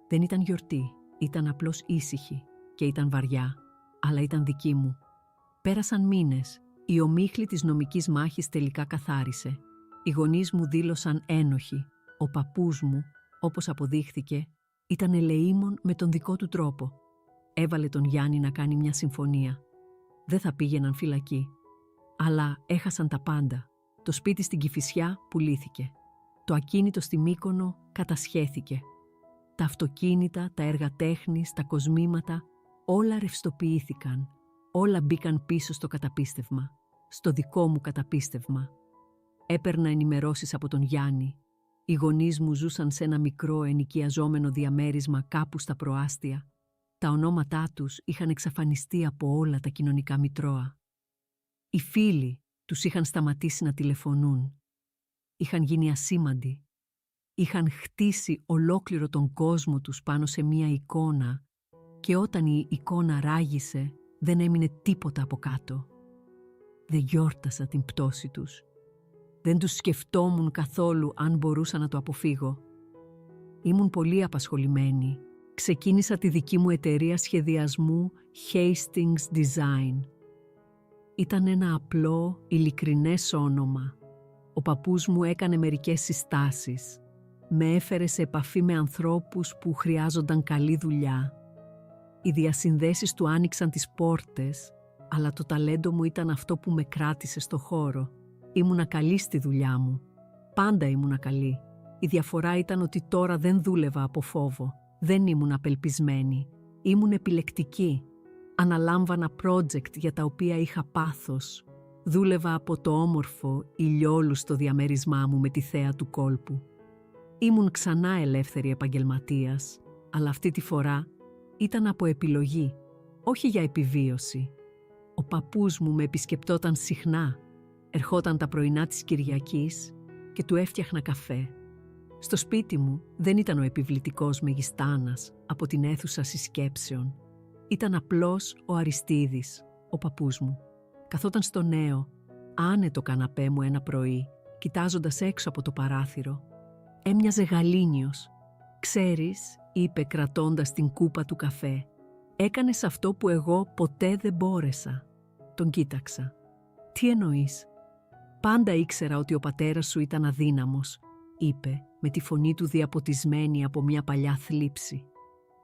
Δεν ήταν γιορτή. Ήταν απλώς ήσυχη και ήταν βαριά, αλλά ήταν δική μου. Πέρασαν μήνες. Η ομίχλη της νομικής μάχης τελικά καθάρισε. Οι γονείς μου δήλωσαν ένοχοι. Ο παππούς μου, όπως αποδείχθηκε, ήταν ελεήμων με τον δικό του τρόπο. Έβαλε τον Γιάννη να κάνει μια συμφωνία. Δεν θα πήγαιναν φυλακή. Αλλά έχασαν τα πάντα. Το σπίτι στην Κηφισιά πουλήθηκε. Το ακίνητο στη Μύκονο κατασχέθηκε. Τα αυτοκίνητα, τα έργα τέχνης, τα κοσμήματα, όλα ρευστοποιήθηκαν. Όλα μπήκαν πίσω στο καταπίστευμα. Στο δικό μου καταπίστευμα. Έπαιρνα ενημερώσεις από τον Γιάννη. Οι γονείς μου ζούσαν σε ένα μικρό ενοικιαζόμενο διαμέρισμα κάπου στα προάστια. Τα ονόματά τους είχαν εξαφανιστεί από όλα τα κοινωνικά μητρώα. Οι φίλοι τους είχαν σταματήσει να τηλεφωνούν. Είχαν γίνει ασήμαντοι. Είχαν χτίσει ολόκληρο τον κόσμο τους πάνω σε μία εικόνα και όταν η εικόνα ράγισε δεν έμεινε τίποτα από κάτω. Δεν γιόρτασα την πτώση τους. Δεν τους σκεφτόμουν καθόλου αν μπορούσα να το αποφύγω. Ήμουν πολύ απασχολημένη. Ξεκίνησα τη δική μου εταιρεία σχεδιασμού Hastings Design. Ήταν ένα απλό, ειλικρινές όνομα. Ο παππούς μου έκανε μερικές συστάσεις. Με έφερε σε επαφή με ανθρώπους που χρειάζονταν καλή δουλειά. Οι διασυνδέσεις του άνοιξαν τις πόρτες, αλλά το ταλέντο μου ήταν αυτό που με κράτησε στο χώρο. Ήμουνα καλή στη δουλειά μου. Πάντα ήμουνα καλή. Η διαφορά ήταν ότι τώρα δεν δούλευα από φόβο. Δεν ήμουν απελπισμένη. Ήμουν επιλεκτική. Αναλάμβανα project για τα οποία είχα πάθος. Δούλευα από το όμορφο, ηλιόλουστο διαμέρισμά μου με τη θέα του κόλπου. Ήμουν ξανά ελεύθερη επαγγελματίας, αλλά αυτή τη φορά ήταν από επιλογή, όχι για επιβίωση. Ο παππούς μου με επισκεπτόταν συχνά. Ερχόταν τα πρωινά της Κυριακής και του έφτιαχνα καφέ. Στο σπίτι μου δεν ήταν ο επιβλητικός μεγιστάνας από την αίθουσα συσκέψεων. Ήταν απλώς ο Αριστίδης, ο παππούς μου. Καθόταν στο νέο, άνετο καναπέ μου ένα πρωί, κοιτάζοντας έξω από το παράθυρο. Έμοιαζε γαλήνιος. «Ξέρεις», είπε κρατώντας την κούπα του καφέ, «έκανες αυτό που εγώ ποτέ δεν μπόρεσα». Τον κοίταξα. «Τι εννοείς?» «Πάντα ήξερα ότι ο πατέρας σου ήταν αδύναμος», είπε με τη φωνή του διαποτισμένη από μια παλιά θλίψη.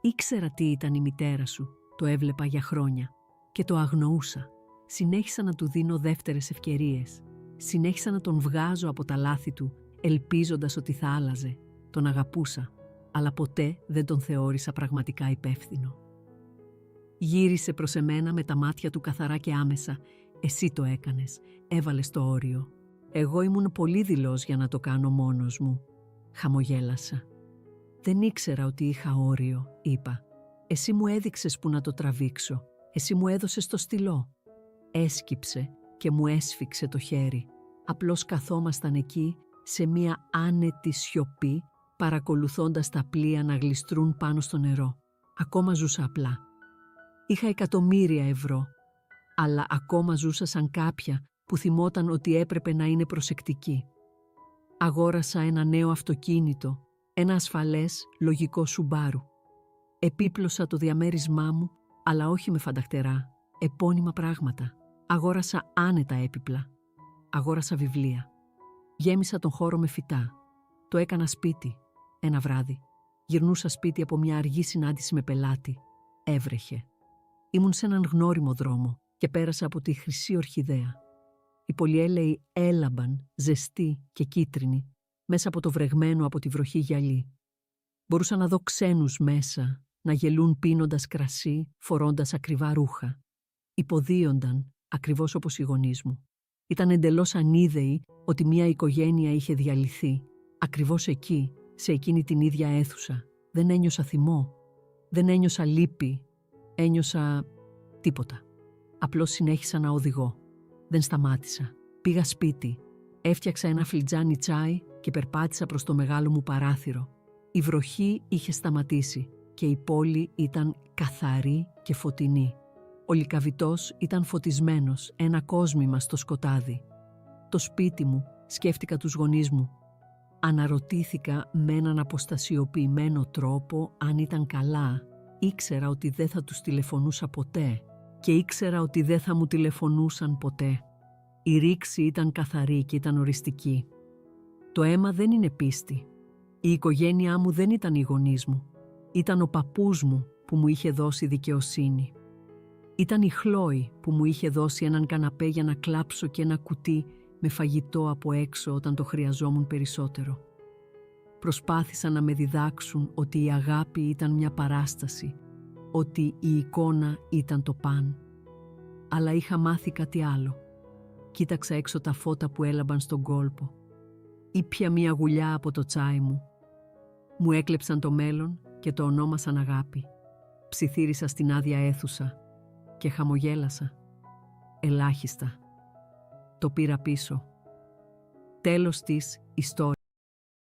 «Ήξερα τι ήταν η μητέρα σου, το έβλεπα για χρόνια και το αγνοούσα. Συνέχισα να του δίνω δεύτερες ευκαιρίες. Συνέχισα να τον βγάζω από τα λάθη του, ελπίζοντας ότι θα άλλαζε. Τον αγαπούσα, αλλά ποτέ δεν τον θεώρησα πραγματικά υπεύθυνο». Γύρισε προς εμένα με τα μάτια του καθαρά και άμεσα. «Εσύ το έκανες, έβαλες το όριο. Εγώ ήμουν πολύ δειλός για να το κάνω μόνος μου». Χαμογέλασα. «Δεν ήξερα ότι είχα όριο», είπα. «Εσύ μου έδειξες που να το τραβήξω. Εσύ μου έδωσες το στυλό». Έσκυψε και μου έσφιξε το χέρι. Απλώς καθόμασταν εκεί σε μία άνετη σιωπή, παρακολουθώντας τα πλοία να γλιστρούν πάνω στο νερό. Ακόμα ζούσα απλά. Είχα εκατομμύρια ευρώ, αλλά ακόμα ζούσα σαν κάποια που θυμόταν ότι έπρεπε να είναι προσεκτική. Αγόρασα ένα νέο αυτοκίνητο, ένα ασφαλές, λογικό Σουμπάρου. Επίπλωσα το διαμέρισμά μου, αλλά όχι με φανταχτερά, επώνυμα πράγματα. Αγόρασα άνετα έπιπλα. Αγόρασα βιβλία. Γέμισα τον χώρο με φυτά. Το έκανα σπίτι. Ένα βράδυ. Γυρνούσα σπίτι από μια αργή συνάντηση με πελάτη. Έβρεχε. Ήμουν σε έναν γνώριμο δρόμο και πέρασα από τη Χρυσή Ορχιδέα. Οι πολυέλαιοι έλαμπαν, ζεστοί και κίτρινοι, μέσα από το βρεγμένο από τη βροχή γυαλί. Μπορούσα να δω ξένους μέσα, να γελούν πίνοντας κρασί, φορώντας ακριβά ρούχα. Υποδίονταν, ακριβώς όπως οι γονείς μου. Ήταν εντελώς ανίδεοι ότι μια οικογένεια είχε διαλυθεί. Ακριβώς εκεί, σε εκείνη την ίδια αίθουσα. Δεν ένιωσα θυμό. Δεν ένιωσα λύπη. Ένιωσα τίποτα. Απλώς συνέχισα να οδηγώ. Δεν σταμάτησα. Πήγα σπίτι. Έφτιαξα ένα φλιτζάνι τσάι και περπάτησα προς το μεγάλο μου παράθυρο. Η βροχή είχε σταματήσει και η πόλη ήταν καθαρή και φωτεινή. Ο λυκαβητός ήταν φωτισμένος, ένα κόσμημα στο σκοτάδι. Το σπίτι μου, σκέφτηκα τους γονείς μου. Αναρωτήθηκα με έναν αποστασιοποιημένο τρόπο αν ήταν καλά. Ήξερα ότι δεν θα τους τηλεφωνούσα ποτέ και ήξερα ότι δεν θα μου τηλεφωνούσαν ποτέ. Η ρήξη ήταν καθαρή και ήταν οριστική. Το αίμα δεν είναι πίστη. Η οικογένειά μου δεν ήταν οι γονείς μου. Ήταν ο παππούς μου που μου είχε δώσει δικαιοσύνη. Ήταν η Χλόη που μου είχε δώσει έναν καναπέ για να κλάψω και ένα κουτί με φαγητό από έξω όταν το χρειαζόμουν περισσότερο. Προσπάθησαν να με διδάξουν ότι η αγάπη ήταν μια παράσταση, ότι η εικόνα ήταν το παν. Αλλά είχα μάθει κάτι άλλο. Κοίταξα έξω τα φώτα που έλαμπαν στον κόλπο. Ήπια μια γουλιά από το τσάι μου. Μου έκλεψαν το μέλλον και το ονόμασαν αγάπη. Ψιθύρισα στην άδεια αίθουσα και χαμογέλασα. Ελάχιστα. Το πήρα πίσω. Τέλος της ιστορίας.